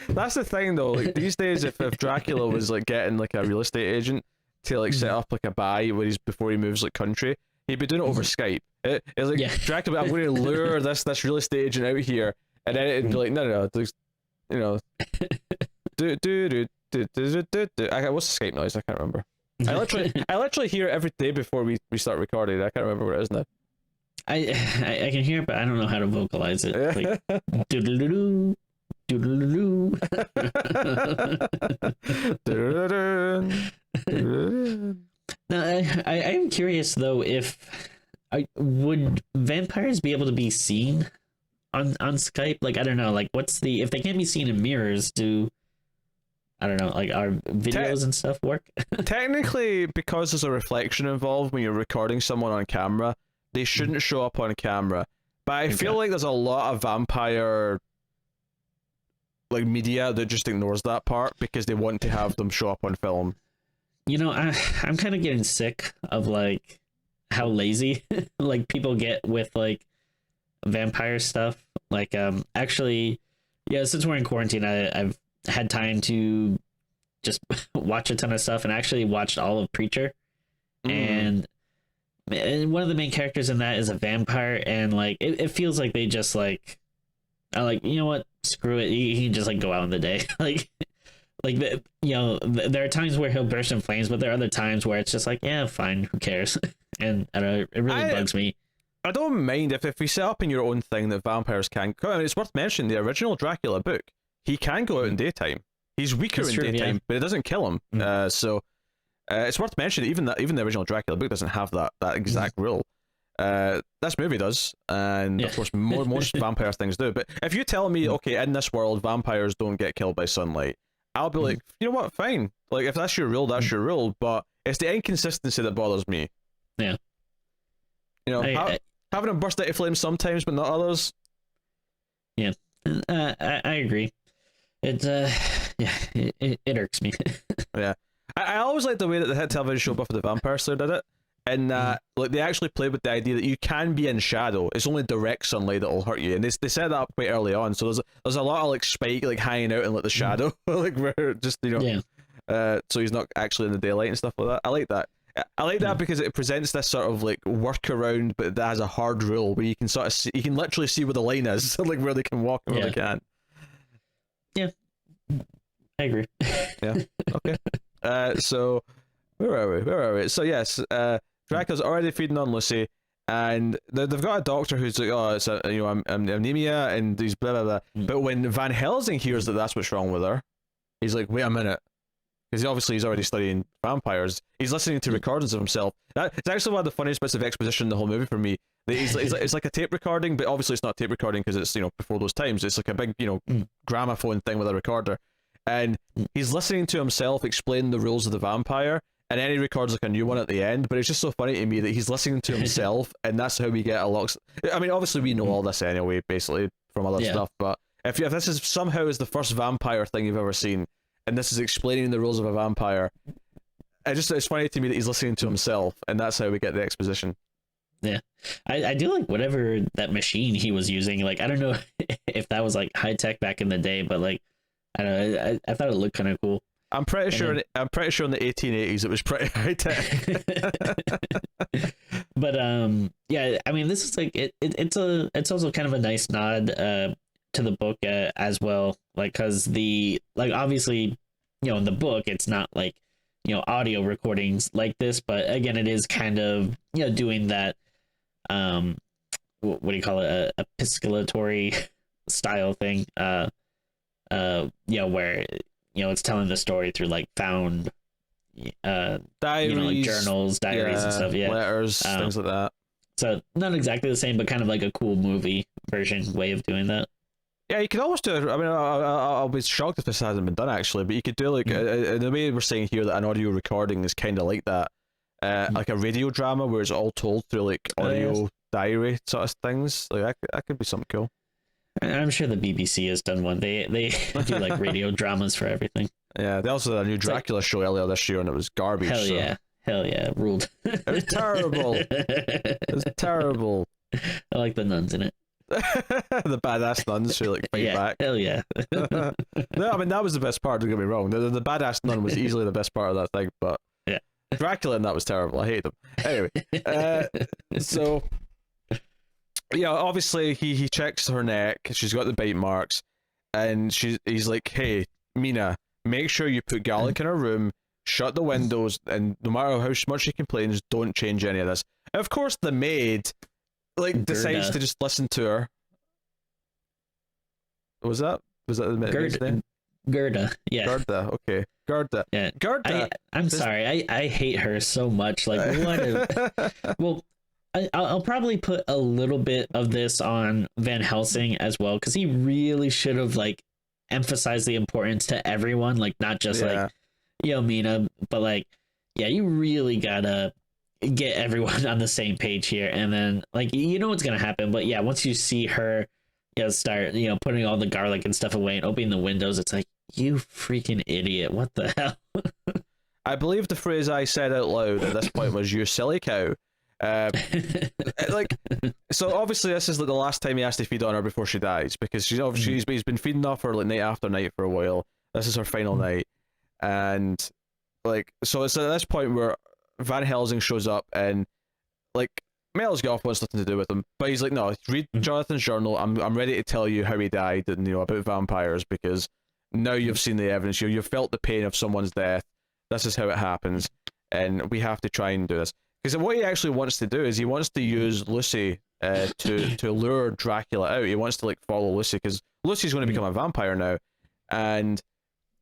[SPEAKER 1] That's the thing though. Like these days, if Dracula was like getting like a real estate agent to like set up like a buy before he moves like country, he'd be doing it over Skype. It's like, Dracula, I'm going to lure this real estate agent out here, and then it'd be like, no, do. What's the Skype noise? I can't remember. I literally hear it every day before we start recording. I can't remember what it is now.
[SPEAKER 2] I can hear it, but I don't know how to vocalize it. Like, doodle-doo, doodle-doo. Now, I am curious though, would vampires be able to be seen on Skype? Like, I don't know, like if they can't be seen in mirrors, I don't know, like, our videos and stuff work?
[SPEAKER 1] Technically, because there's a reflection involved when you're recording someone on camera, they shouldn't show up on camera. But I feel like there's a lot of vampire like media that just ignores that part because they want to have them show up on film.
[SPEAKER 2] I'm kind of getting sick of like how lazy like people get with like vampire stuff. Like actually, yeah, since we're in quarantine, I've had time to just watch a ton of stuff, and actually watched all of Preacher. And one of the main characters in that is a vampire, and like it feels like they just like are like, you know what, screw it, he can just like go out in the day. There are times where he'll burst in flames, but there are other times where it's just like, yeah, fine, who cares? And I don't know, it really bugs me.
[SPEAKER 1] I don't mind if we set up in your own thing that vampires can. I mean, it's worth mentioning the original Dracula book. He can go out in daytime. He's weaker in daytime, but it doesn't kill him. So it's worth mentioning even the original Dracula book doesn't have that exact rule. This movie does, and of course most vampire things do. But if you tell me, okay, in this world vampires don't get killed by sunlight, I'll be like, you know what, fine. Like, if that's your rule, that's your rule. But it's the inconsistency that bothers me.
[SPEAKER 2] Yeah.
[SPEAKER 1] Having them burst out of flames sometimes, but not others.
[SPEAKER 2] Yeah, I agree. It irks me.
[SPEAKER 1] Yeah, I always like the way that the hit television show Buffy the Vampire Slayer did it, and like they actually played with the idea that you can be in shadow. It's only direct sunlight that will hurt you, and they set that up quite early on. So there's a lot of like Spike like hanging out in like the shadow, like where just so he's not actually in the daylight and stuff like that. I like that. I like that because it presents this sort of like workaround, but that has a hard rule where you can sort of see, you can literally see where the line is, like where they can walk and where they can't.
[SPEAKER 2] Yeah, I agree.
[SPEAKER 1] Yeah. Okay. So where are we? So yes, Dracula's already feeding on Lucy, and they've got a doctor who's like, oh, it's anemia, and he's blah blah blah. But when Van Helsing hears that that's what's wrong with her, he's like, wait a minute. Because obviously he's already studying vampires. He's listening to recordings of himself. It's actually one of the funniest bits of exposition in the whole movie for me. It's like a tape recording, but obviously it's not tape recording because it's before those times. It's like a big gramophone thing with a recorder, and he's listening to himself explain the rules of the vampire, and then he records like a new one at the end. But it's just so funny to me that he's listening to himself, and that's how we get a lot. I mean, obviously we know all this anyway, basically from other stuff. But if this is somehow is the first vampire thing you've ever seen, and this is explaining the rules of a vampire, it's funny to me that he's listening to himself, and that's how we get the exposition.
[SPEAKER 2] Yeah, I do like whatever that machine he was using. Like, I don't know if that was like high tech back in the day, but like, I don't know. I thought it looked kind of cool.
[SPEAKER 1] I'm pretty sure in the 1880s it was pretty high tech.
[SPEAKER 2] But yeah, I mean, this is like it's also kind of a nice nod to the book as well, like, because obviously, in the book it's not like audio recordings like this, but again, it is kind of doing that what do you call it, a epistolatory style thing, where it's telling the story through like found
[SPEAKER 1] diaries,
[SPEAKER 2] like journals, diaries, and stuff,
[SPEAKER 1] letters, things like that.
[SPEAKER 2] So not exactly the same, but kind of like a cool movie version way of doing that.
[SPEAKER 1] Yeah, you could almost do it. I mean, I'll be shocked if this hasn't been done actually, but you could do like the way we're saying here that an audio recording is kind of like that, like a radio drama where it's all told through like audio diary sort of things. Like that could be something cool.
[SPEAKER 2] I'm sure the BBC has done one. They do like radio dramas for everything.
[SPEAKER 1] Yeah, they also had a new Dracula show earlier this year, and it was garbage.
[SPEAKER 2] Hell yeah, ruled.
[SPEAKER 1] It was terrible. It was terrible.
[SPEAKER 2] I like the nuns in it.
[SPEAKER 1] The badass nuns who like fight back.
[SPEAKER 2] Hell yeah.
[SPEAKER 1] No, I mean that was the best part. Don't get me wrong. The badass nun was easily the best part of that thing, but Dracula and that was terrible. I hate them. Anyway, so yeah, obviously he checks her neck. She's got the bite marks, and he's like, "Hey, Mina, make sure you put garlic in her room, shut the windows, and no matter how much she complains, don't change any of this." And of course, the maid decides to just listen to her. Was that the maid's name?
[SPEAKER 2] Gerda, yeah.
[SPEAKER 1] Gerda, okay. Gerda.
[SPEAKER 2] Yeah.
[SPEAKER 1] Gerda.
[SPEAKER 2] I'm sorry. I hate her so much. Like, what? Well, I'll probably put a little bit of this on Van Helsing as well, because he really should have like emphasized the importance to everyone, like not just like Mina, but like you really gotta get everyone on the same page here, and then like what's gonna happen. But once you see her start putting all the garlic and stuff away and opening the windows, it's like, you freaking idiot, what the hell.
[SPEAKER 1] I believe the phrase I said out loud at this point was, "You silly cow." So obviously this is like the last time he has to feed on her before she dies, because he's been feeding off her like night after night for a while. This is her final night, and like, so it's at this point where Van Helsing shows up, and like Mel's Gough wants nothing to do with him, but he's like, "No, read Jonathan's journal. I'm ready to tell you how he died and about vampires, because now you've seen the evidence, you've felt the pain of someone's death. This is how it happens, and we have to try and do this." Because what he actually wants to do is he wants to use Lucy to lure Dracula out. He wants to like follow Lucy, because Lucy's going to become a vampire now, and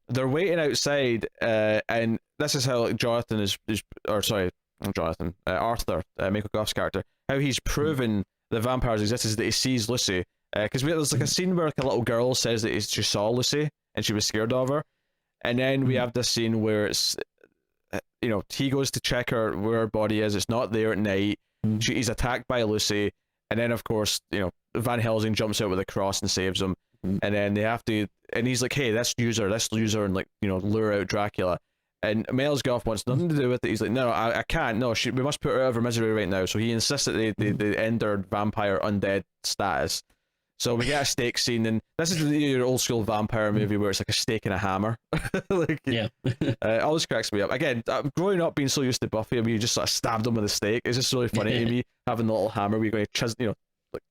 [SPEAKER 1] they're waiting outside. And this is how like Arthur, Michael Gough's character, how he's proven the vampires exist is that he sees Lucy. Because there's like a scene where like a little girl says that she saw Lucy and she was scared of her, and then we have this scene where it's he goes to check where her body is. It's not there at night. He's attacked by Lucy, and then of course Van Helsing jumps out with a cross and saves him. And then they have to, and he's like, "Hey, let's use her and like lure out Dracula." And Mel's Gough wants nothing to do with it. He's like, "No, I can't. No, we must put her out of her misery right now." So he insists that they end her vampire undead status. So we get a stake scene, and this is your old school vampire movie where it's like a stake and a hammer. It always cracks me up. Again, growing up being so used to Buffy, I mean, you just sort of stabbed them with a stake. It's just really funny to me having the little hammer where you're going to like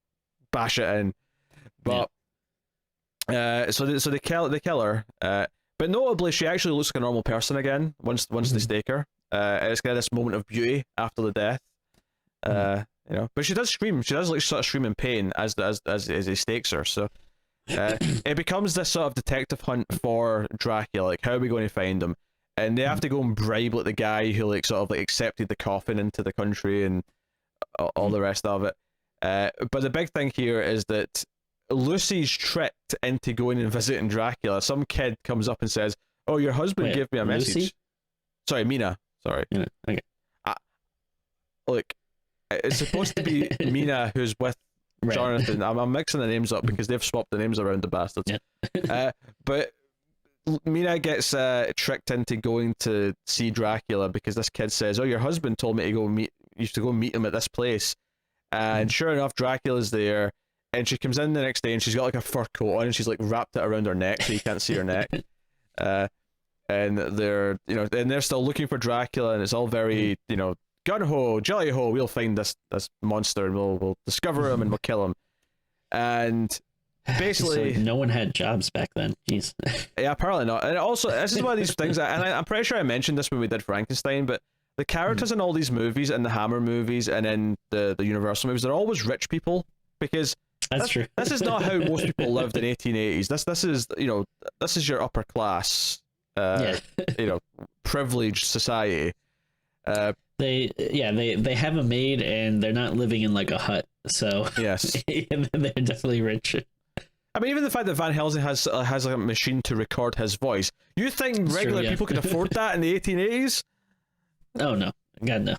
[SPEAKER 1] bash it in. But so they kill her. But notably, she actually looks like a normal person again once they stake her. It's kind of this moment of beauty after the death. But she does scream. She does like sort of scream in pain as he stakes her. So it becomes this sort of detective hunt for Dracula. Like, how are we going to find him? And they have to go and bribe like the guy who like sort of like accepted the coffin into the country and all the rest of it. But the big thing here is that Lucy's tricked into going and visiting Dracula. Some kid comes up and says, "Oh, your husband gave me a message."
[SPEAKER 2] Lucy?
[SPEAKER 1] Sorry, Mina. Sorry.
[SPEAKER 2] Yeah, okay.
[SPEAKER 1] Look, it's supposed to be Mina who's with
[SPEAKER 2] Right.
[SPEAKER 1] Jonathan. I'm mixing the names up because they've swapped the names around, the bastards.
[SPEAKER 2] Yeah.
[SPEAKER 1] But Mina gets tricked into going to see Dracula because this kid says, "Oh, your husband told me to go meet. You used to go meet him at this place." And sure enough, Dracula's there, and she comes in the next day, and she's got like a fur coat on, and she's like wrapped it around her neck so you can't see her neck. And they're still looking for Dracula, and it's all very gun ho, jelly ho. We'll find this monster, and we'll discover him, and we'll kill him. And basically,
[SPEAKER 2] So no one had jobs back then. Jeez.
[SPEAKER 1] Yeah, apparently not. And also, this is one of these things, I'm pretty sure I mentioned this when we did Frankenstein, but the characters in all these movies, and the Hammer movies, and in the Universal movies, they're always rich people, because
[SPEAKER 2] That's true.
[SPEAKER 1] this is not how most people lived in 1880s. This is your upper class, privileged society.
[SPEAKER 2] They have a maid, and they're not living in like a hut. So
[SPEAKER 1] Yes.
[SPEAKER 2] they're definitely rich.
[SPEAKER 1] I mean, even the fact that Van Helsing has a machine to record his voice. You think
[SPEAKER 2] It's
[SPEAKER 1] regular
[SPEAKER 2] true, yeah.
[SPEAKER 1] people could afford that in the 1880s?
[SPEAKER 2] Oh no, God no.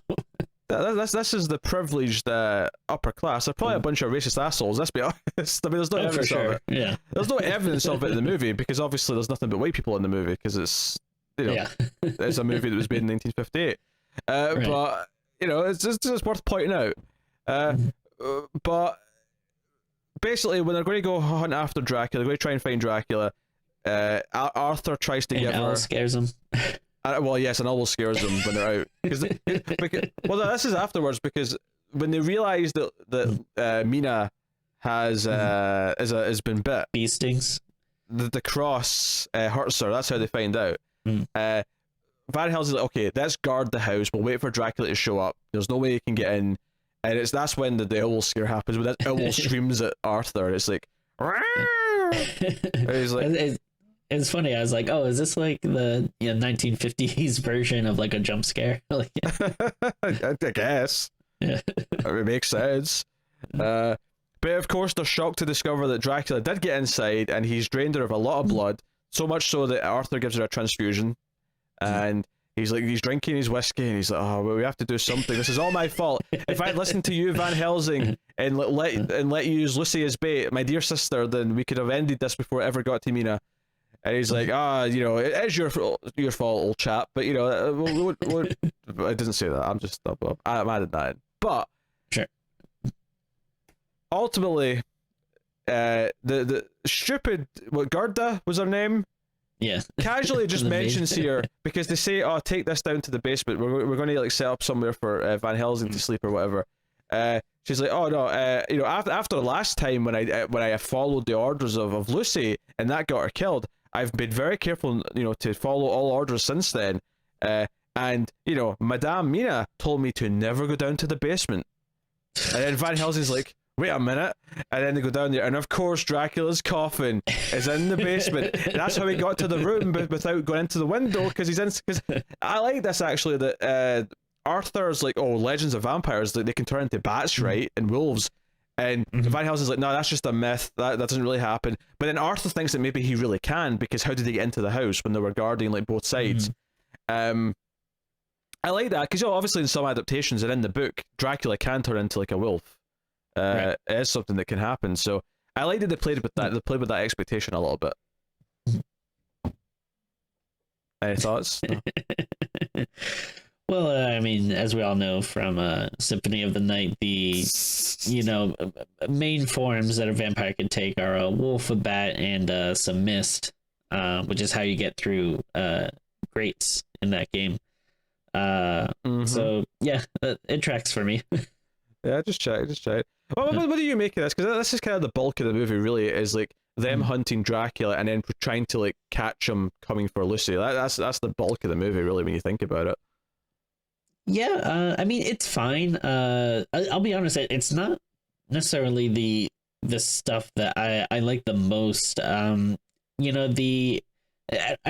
[SPEAKER 1] This is the privileged upper class. They're probably a bunch of racist assholes. Let's be honest. I mean, there's no
[SPEAKER 2] Oh, for
[SPEAKER 1] evidence of
[SPEAKER 2] sure.
[SPEAKER 1] it.
[SPEAKER 2] Yeah.
[SPEAKER 1] There's no evidence of it in the movie because obviously there's nothing but white people in the movie because it's it's a movie that was made in 1958.
[SPEAKER 2] Right.
[SPEAKER 1] But it's just worth pointing out. But basically, when they're going to go hunt after Dracula, they're going to try and find Dracula. Arthur tries to
[SPEAKER 2] And
[SPEAKER 1] give
[SPEAKER 2] Al
[SPEAKER 1] her.
[SPEAKER 2] scares him.
[SPEAKER 1] Well, yes, and always scares them when they're out. Because this is afterwards, because when they realise that Mina has been bit,
[SPEAKER 2] Bee stings.
[SPEAKER 1] the cross hurts her. That's how they find out. Van Helsing's like, okay, let's guard the house. We'll wait for Dracula to show up. There's no way he can get in, and that's when the owl scare happens. When that owl screams at Arthur, it's like, he's like.
[SPEAKER 2] It's funny. I was like, "Oh, is this like the 1950s version of like a jump scare?" Like,
[SPEAKER 1] I guess.
[SPEAKER 2] yeah.
[SPEAKER 1] It makes sense. But of course, they're shocked to discover that Dracula did get inside, and he's drained her of a lot of blood. So much so that Arthur gives her a transfusion, and he's drinking his whiskey, and he's like, "Oh, well, we have to do something. This is all my fault. If I'd listened to you, Van Helsing, and let you use Lucy as bait, my dear sister, then we could have ended this before it ever got to Mina." And he's like, it is your fault, old chap. But I didn't say that. I'm just I'm adding that in. But
[SPEAKER 2] Sure.
[SPEAKER 1] Ultimately, the stupid Gerda was her name.
[SPEAKER 2] Yeah.
[SPEAKER 1] Casually just
[SPEAKER 2] The maid.
[SPEAKER 1] mentions here because they say, "Oh, take this down to the basement. We're going to like set up somewhere for Van Helsing to sleep or whatever." She's like, "Oh no, after the last time when I followed the orders of Lucy and that got her killed, I've been very careful, to follow all orders since then. And Madame Mina told me to never go down to the basement." And then Van Helsing's like, "Wait a minute," and then they go down there, and of course Dracula's coffin is in the basement. And that's how he got to the room without going into the window, because he's in. Because I like this actually, that Arthur's like, "Oh, legends of vampires, like they can turn into bats, right, and wolves." And Van Helsing's like, "No, that's just a myth. That doesn't really happen." But then Arthur thinks that maybe he really can, because how did they get into the house when they were guarding like both sides? I like that because obviously in some adaptations and in the book, Dracula can turn into like a wolf.
[SPEAKER 2] Right.
[SPEAKER 1] It is something that can happen. So I like that they played with that. They played with that expectation a little bit. Any thoughts? No?
[SPEAKER 2] Well, I mean, as we all know from Symphony of the Night, the main forms that a vampire can take are a wolf, a bat, and some mist, which is how you get through grates in that game. So yeah, it tracks for me.
[SPEAKER 1] Yeah, just check. What do you make of this? Because this is kind of the bulk of the movie. Really, is like them hunting Dracula and then trying to like catch him coming for Lucy. That's the bulk of the movie, really, when you think about it.
[SPEAKER 2] Yeah, I mean, it's fine. I'll be honest, it's not necessarily the stuff that I like the most. I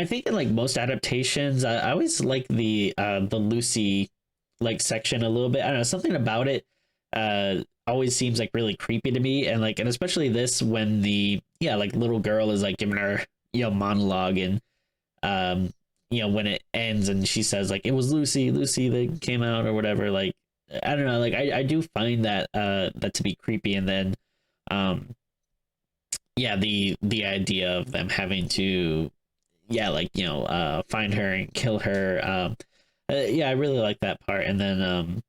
[SPEAKER 2] think in like most adaptations, I always like the Lucy like section a little bit. I don't know, something about it always seems like really creepy to me, and like, and especially this when the like little girl is like giving her monologue, and when it ends and she says like it was Lucy that came out or whatever, like I don't know, like I do find that that to be creepy. And then the idea of them having to find her and kill her, I really like that part. And then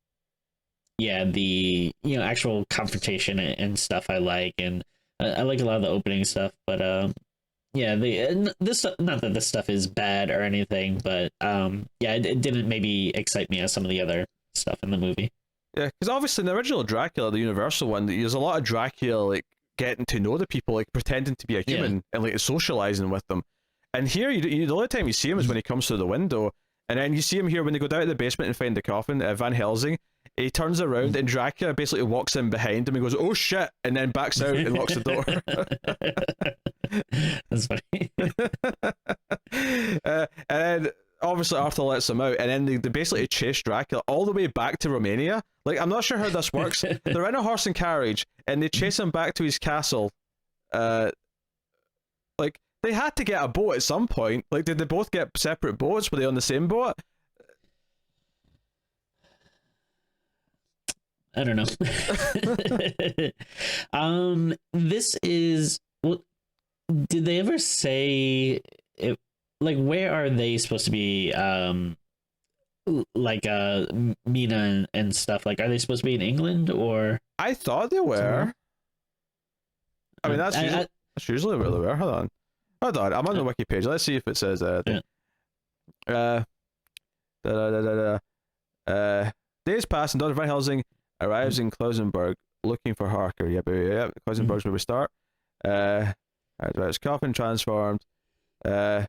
[SPEAKER 2] the actual confrontation and stuff I like, and I like a lot of the opening stuff. But this, not that this stuff is bad or anything, but it didn't maybe excite me as some of the other stuff in the movie.
[SPEAKER 1] Yeah, because obviously in the original Dracula, the Universal one, there's a lot of Dracula like getting to know the people, like pretending to be a human and like socializing with them. And here, the only time you see him is when he comes through the window, and then you see him here when they go down to the basement and find the coffin. Van Helsing, he turns around and Dracula basically walks in behind him and goes, "Oh shit!" and then backs out and locks the door.
[SPEAKER 2] That's funny.
[SPEAKER 1] And then obviously Arthur lets him out, and then they basically chase Dracula all the way back to Romania. Like, I'm not sure how this works. They're in a horse and carriage, and they chase him back to his castle. Like, they had to get a boat at some point. Like, did they both get separate boats? Were they on the same boat?
[SPEAKER 2] I don't know. This is, well, did they ever say it, like, where are they supposed to be? Like Mina and stuff. Like, are they supposed to be in England or?
[SPEAKER 1] I thought they were. I mean, that's usually where they were. Hold on. I'm on the wiki page. Let's see if it says days pass and Dr. Van Helsing arrives in Klausenburg looking for Harker. Klausenburg's where we start. His coffin transformed. Van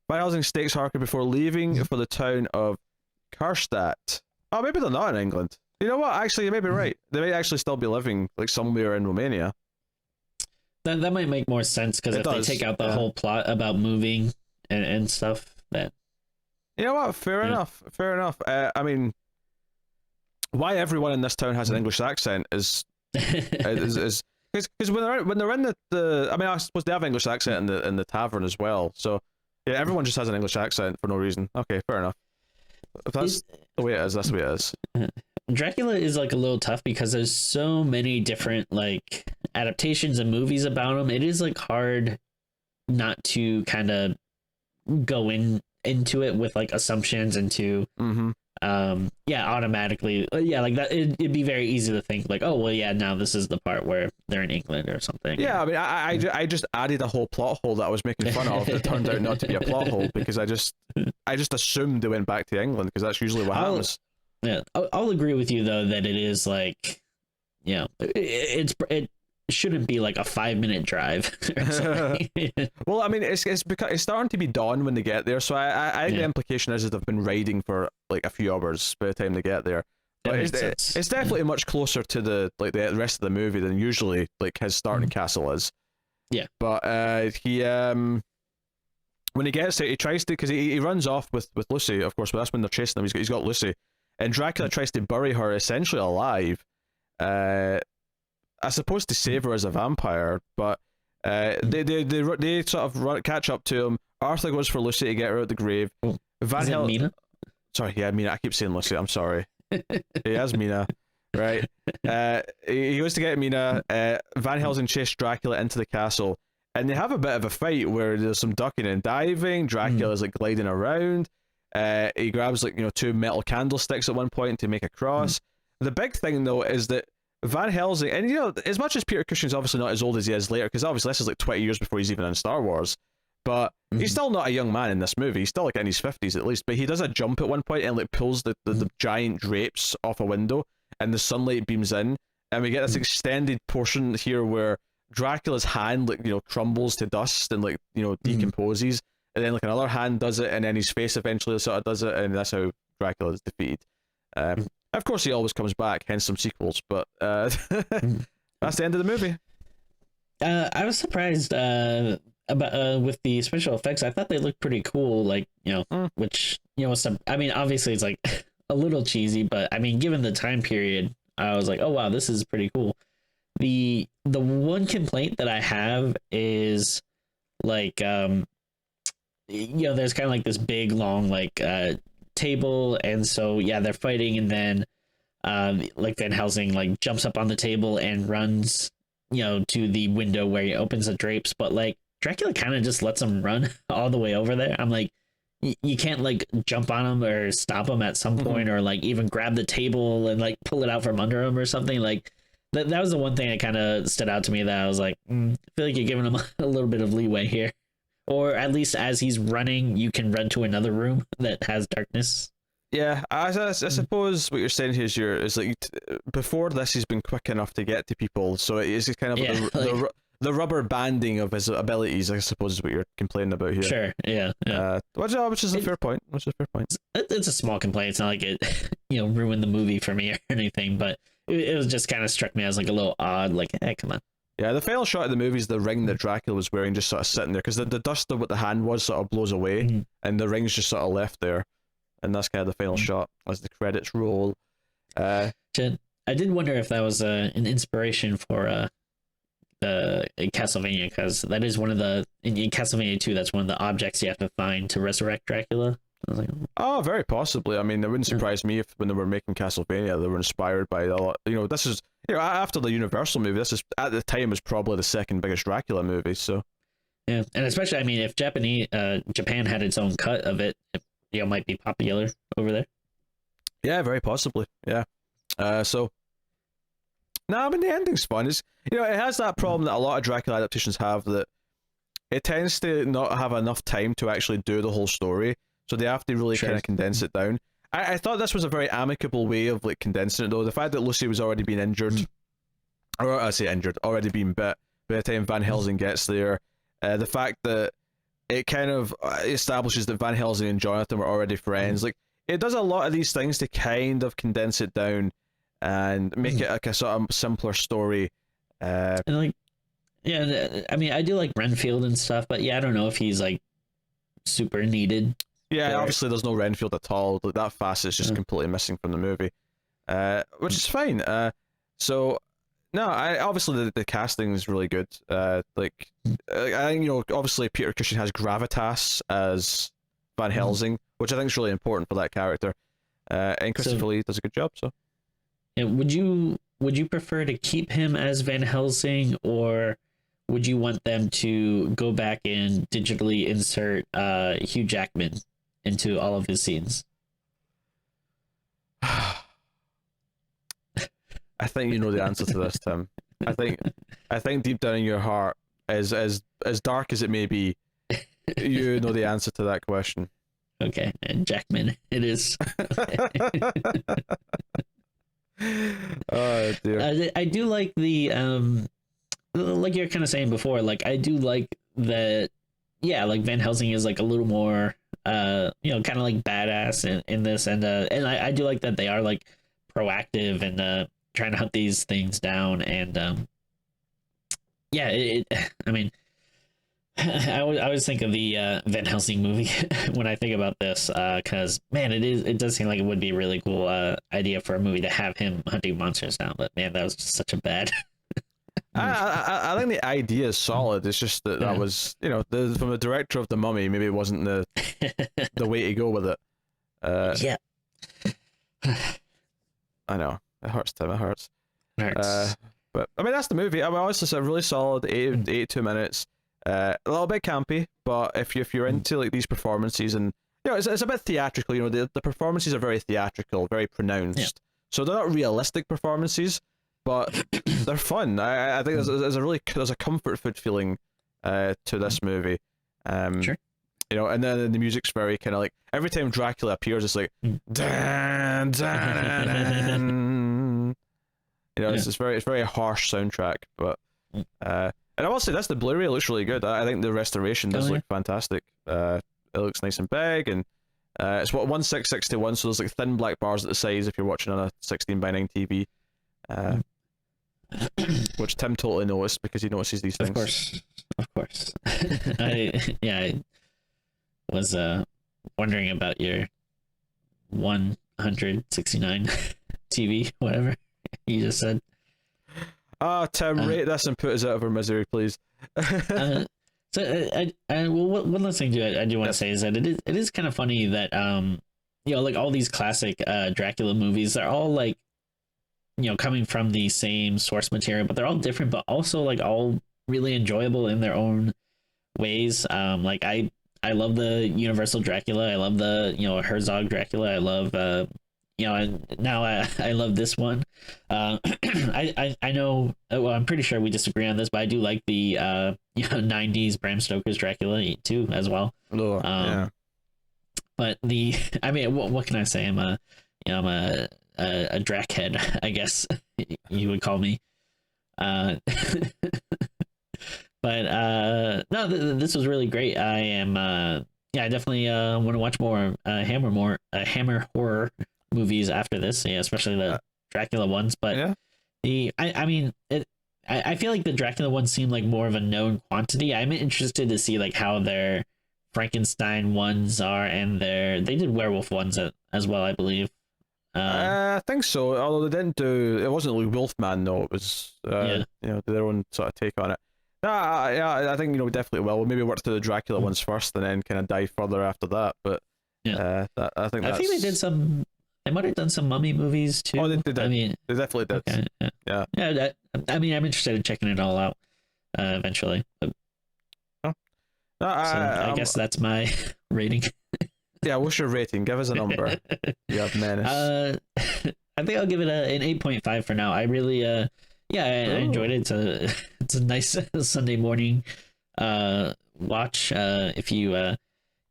[SPEAKER 1] Helsing stakes Harker before leaving for the town of Karstadt. Oh, maybe they're not in England. You know what? Actually, you may be right. They may actually still be living like somewhere in Romania.
[SPEAKER 2] That might make more sense, because if they take out the whole plot about moving and stuff, that.
[SPEAKER 1] You know what? Fair enough. I mean, why everyone in this town has an English accent is because when they're in the I mean, I suppose they have an English accent in the tavern as well. So yeah, everyone just has an English accent for no reason. Okay, fair enough. If that's the way it is, that's the way it is.
[SPEAKER 2] Dracula is like a little tough because there's so many different like adaptations and movies about him. It is like hard not to kind of go into it with like assumptions and to automatically like that. It'd be very easy to think like, oh well, yeah, now this is the part where they're in England or something.
[SPEAKER 1] Yeah, I mean, I just added a whole plot hole that I was making fun of that turned out not to be a plot hole, because I just assumed they went back to England, because that's usually what happens.
[SPEAKER 2] Yeah, I'll agree with you though that it is like, it shouldn't be like a 5-minute drive.
[SPEAKER 1] Well, I mean, it's starting to be dawn when they get there, so I think the implication is that they've been riding for like a few hours by the time they get there. But it's definitely much closer to the rest of the movie than usually like his starting castle is. Yeah, but he when he gets there, he tries to, because he runs off with Lucy, of course, but that's when they're chasing him. He's got Lucy, and Dracula tries to bury her essentially alive. I suppose to save her as a vampire, but they sort of catch up to him. Arthur goes for Lucy to get her out of the grave. Van Helsing. Mina? Sorry, yeah, Mina. I keep saying Lucy. I'm sorry. He has Mina, right? He goes to get Mina. Van Helsing chases Dracula into the castle, and they have a bit of a fight where there's some ducking and diving. Dracula's like gliding around. He grabs like 2 metal candlesticks at one point to make a cross. The big thing though is that Van Helsing, and as much as Peter Cushing's obviously not as old as he is later, because obviously this is like 20 years before he's even in Star Wars, but he's still not a young man in this movie. He's still like in his 50s at least, but he does a jump at one point and like pulls the giant drapes off a window, and the sunlight beams in, and we get this extended portion here where Dracula's hand like crumbles to dust and like decomposes, and then like another hand does it, and then his face eventually sort of does it, and that's how Dracula is defeated. Of course, he always comes back, hence some sequels, but that's the end of the movie.
[SPEAKER 2] I was surprised about with the special effects. I thought they looked pretty cool, like, which, I mean, obviously it's like a little cheesy, but I mean, given the time period, I was like, oh wow, this is pretty cool. The one complaint that I have is like there's kind of like this big long like table, and so yeah, they're fighting, and then like Van Helsing like jumps up on the table and runs to the window where he opens the drapes, but like Dracula kind of just lets him run all the way over there. I'm like, you can't like jump on him or stop him at some point, or like even grab the table and like pull it out from under him or something. Like that was the one thing that kind of stood out to me, that I was like, I feel like you're giving him a little bit of leeway here, or at least as he's running, you can run to another room that has darkness.
[SPEAKER 1] Yeah, I suppose what you're saying here is like before this, he's been quick enough to get to people, so it is kind of the rubber banding of his abilities, I suppose, is what you're complaining about here.
[SPEAKER 2] Sure, yeah.
[SPEAKER 1] Which is a fair point.
[SPEAKER 2] It's a small complaint. It's not like it, ruined the movie for me or anything, but it was just kind of struck me as like a little odd. Like, hey, come on.
[SPEAKER 1] Yeah, the final shot of the movie is the ring that Dracula was wearing just sort of sitting there, because the dust of what the hand was sort of blows away, and the ring's just sort of left there, and that's kind of the final shot as the credits roll.
[SPEAKER 2] I did wonder if that was an inspiration for Castlevania, because that is one of the in Castlevania 2, that's one of the objects you have to find to resurrect Dracula. I was like,
[SPEAKER 1] oh, very possibly. I mean, it wouldn't surprise me if when they were making Castlevania, they were inspired by a lot. This is after the Universal movie, this is at the time was probably the second biggest Dracula movie. So
[SPEAKER 2] yeah, and especially, I mean, if Japan had its own cut of it, it might be popular over there.
[SPEAKER 1] Yeah, very possibly. Yeah. So. No, I mean, the ending's fun. It has that problem that a lot of Dracula adaptations have, that it tends to not have enough time to actually do the whole story, so they have to really kind of condense it down. I thought this was a very amicable way of like condensing it, though. The fact that Lucy was already being injured, or I say injured, already being bit by the time Van Helsing gets there, the fact that it kind of establishes that Van Helsing and Jonathan were already friends, like it does a lot of these things to kind of condense it down and make it like a sort of simpler story.
[SPEAKER 2] And like, yeah, I mean, I do like Renfield and stuff, but yeah, I don't know if he's like super needed.
[SPEAKER 1] Yeah, obviously there's no Renfield at all. Like, that facet is just completely missing from the movie, which is fine. So no, obviously the casting is really good. I think obviously Peter Cushing has gravitas as Van Helsing, which I think is really important for that character. And Christopher Lee does a good job. So.
[SPEAKER 2] Yeah, would you prefer to keep him as Van Helsing, or would you want them to go back and digitally insert Hugh Jackman into all of his scenes?
[SPEAKER 1] I think you know the answer to this, Tim. I think deep down in your heart, as dark as it may be, you know the answer to that question.
[SPEAKER 2] Okay, and Jackman it is.
[SPEAKER 1] Oh dear.
[SPEAKER 2] I do like the like you're kind of saying before, like I do like that. Yeah, like Van Helsing is like a little more kind of like badass in this, and I do like that they are like proactive and trying to hunt these things down, and I mean, I always think of the Van Helsing movie when I think about this, because man, it does seem like it would be a really cool idea for a movie to have him hunting monsters down. But man, that was just such a bad.
[SPEAKER 1] I think the idea is solid. It's just that was from the director of The Mummy, maybe it wasn't the way to go with it.
[SPEAKER 2] Yeah.
[SPEAKER 1] I know it hurts, Tim. It hurts.
[SPEAKER 2] Hurts.
[SPEAKER 1] But I mean, that's the movie. I mean, honestly, it's a really solid 82 minutes. A little bit campy, but if you're into like these performances, and it's a bit theatrical. The performances are very theatrical, very pronounced. So they're not realistic performances, but they're fun. I think there's a comfort food feeling to this movie.
[SPEAKER 2] Sure.
[SPEAKER 1] And then the music's very kind of like every time Dracula appears, it's like dan, dan, dan. It's very harsh soundtrack, but and I will say the Blu-ray looks really good. I think the restoration does look fantastic. It looks nice and big, and it's 16:61, so there's like thin black bars at the sides if you're watching on a 16:9 TV, which Tim totally noticed because he notices these things.
[SPEAKER 2] Of course. I was wondering about your 169 TV, whatever. you just said.
[SPEAKER 1] Tim, rate this and put us out of our misery, please.
[SPEAKER 2] One last thing I do want to say is that it is kind of funny that like all these classic Dracula movies, they're all like, coming from the same source material, but they're all different, but also like all really enjoyable in their own ways. Like I love the Universal Dracula. I love the Herzog Dracula. I love and now I love this one. I know. Well, I'm pretty sure we disagree on this, but I do like the 90s Bram Stoker's Dracula too as well.
[SPEAKER 1] Oh, yeah.
[SPEAKER 2] But what can I say? I'm a Drac head, I guess you would call me. But no, this was really great. I am I definitely want to watch more Hammer horror movies after this. Yeah, especially the Dracula ones. But
[SPEAKER 1] yeah.
[SPEAKER 2] I feel like the Dracula ones seem like more of a known quantity. I'm interested to see like how their Frankenstein ones are, and they did werewolf ones as well, I believe.
[SPEAKER 1] I think so. Although they didn't do, it wasn't like Wolfman though. It was their own sort of take on it. I think we definitely will. We'll maybe work through the Dracula ones first, and then kind of dive further after that. But I think they did some.
[SPEAKER 2] They might have done some mummy movies too.
[SPEAKER 1] Oh, they did. They definitely did.
[SPEAKER 2] Okay, yeah. I'm interested in checking it all out eventually. But, I guess that's my rating.
[SPEAKER 1] Yeah, what's your rating? Give us a number. You have menace.
[SPEAKER 2] I think I'll give it an 8.5 for now. I really I enjoyed it. It's a nice Sunday morning watch. If you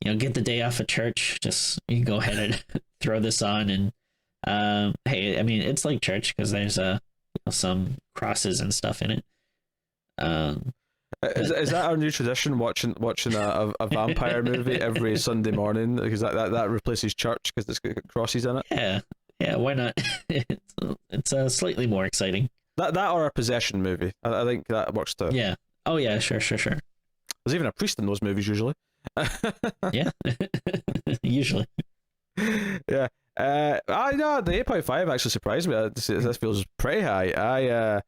[SPEAKER 2] get the day off of church, just you can go ahead and throw this on, and hey, it's like church because there's some crosses and stuff in it.
[SPEAKER 1] Is that our new tradition? Watching a vampire movie every Sunday morning, because that replaces church because it's got crosses in it.
[SPEAKER 2] Yeah. Why not? It's slightly more exciting.
[SPEAKER 1] That or a possession movie. I think that works too.
[SPEAKER 2] Yeah. Oh yeah. Sure.
[SPEAKER 1] There's even a priest in those movies usually.
[SPEAKER 2] Yeah. Usually.
[SPEAKER 1] Yeah. I know the 8.5 actually surprised me. This feels pretty high.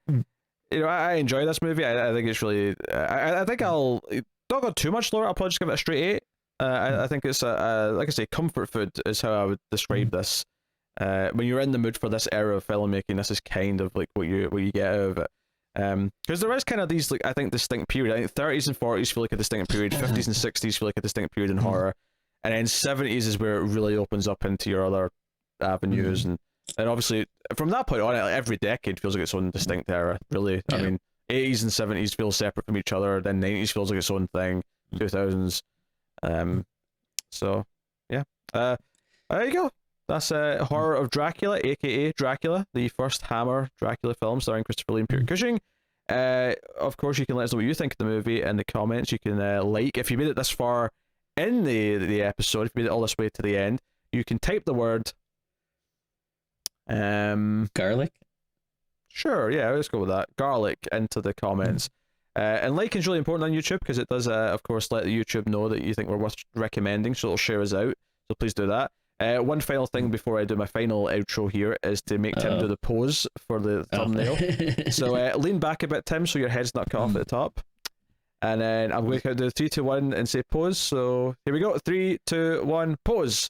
[SPEAKER 1] I enjoy this movie. I think it's really. I think I'll not go too much lower. I'll probably just give it a straight 8. I think it's like I say, comfort food is how I would describe this. When you're in the mood for this era of filmmaking, this is kind of like what you get out of it. Because there is kind of these, like, I think, distinct period. I think 30s and 40s feel like a distinct period. 50s and 60s feel like a distinct period in horror, and then 70s is where it really opens up into your other avenues. And obviously from that point on, every decade feels like its own distinct era. Really, yeah. 80s and 70s feel separate from each other. Then 90s feels like its own thing. 2000s. So yeah. There you go. That's Horror of Dracula, aka Dracula, the first Hammer Dracula film starring Christopher Lee and Peter Cushing. Of course, you can let us know what you think of the movie in the comments. You can like, if you made it this far in the episode, if you made it all this way to the end, you can type the word
[SPEAKER 2] garlic.
[SPEAKER 1] Sure, yeah, let's go with that. Garlic into the comments. And liking is really important on YouTube because it does, of course, let the YouTube know that you think we're worth recommending, so it'll share us out. So please do that. One final thing before I do my final outro here is to make Tim do the pose for the thumbnail. So lean back a bit, Tim, so your head's not cut off at the top. And then I'm going to do 3, 2, 1 and say pose. So here we go. 3, 2, 1, pose.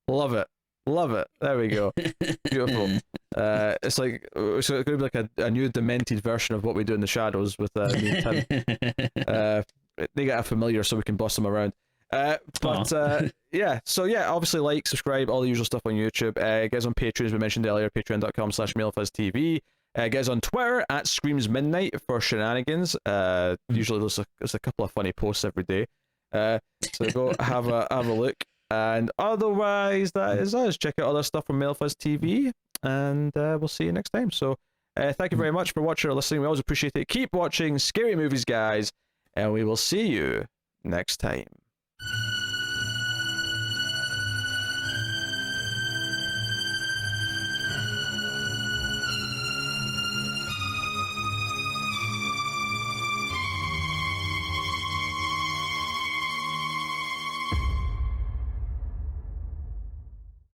[SPEAKER 1] Love it. There we go. Beautiful. It's like, so it's going to be like a new demented version of what we do in the shadows with me and Tim. They get a familiar so we can boss them around. Yeah, so yeah, obviously like, subscribe, all the usual stuff on YouTube. Guys on Patreon, as we mentioned earlier, patreon.com/MailFuzzTV. Guys on Twitter @ScreamsMidnight for shenanigans. Usually there's a couple of funny posts every day. So go have a look. And otherwise, that is us. Check out other stuff from MailFuzz TV, and we'll see you next time. So thank you very much for watching or listening. We always appreciate it. Keep watching scary movies, guys, and we will see you next time.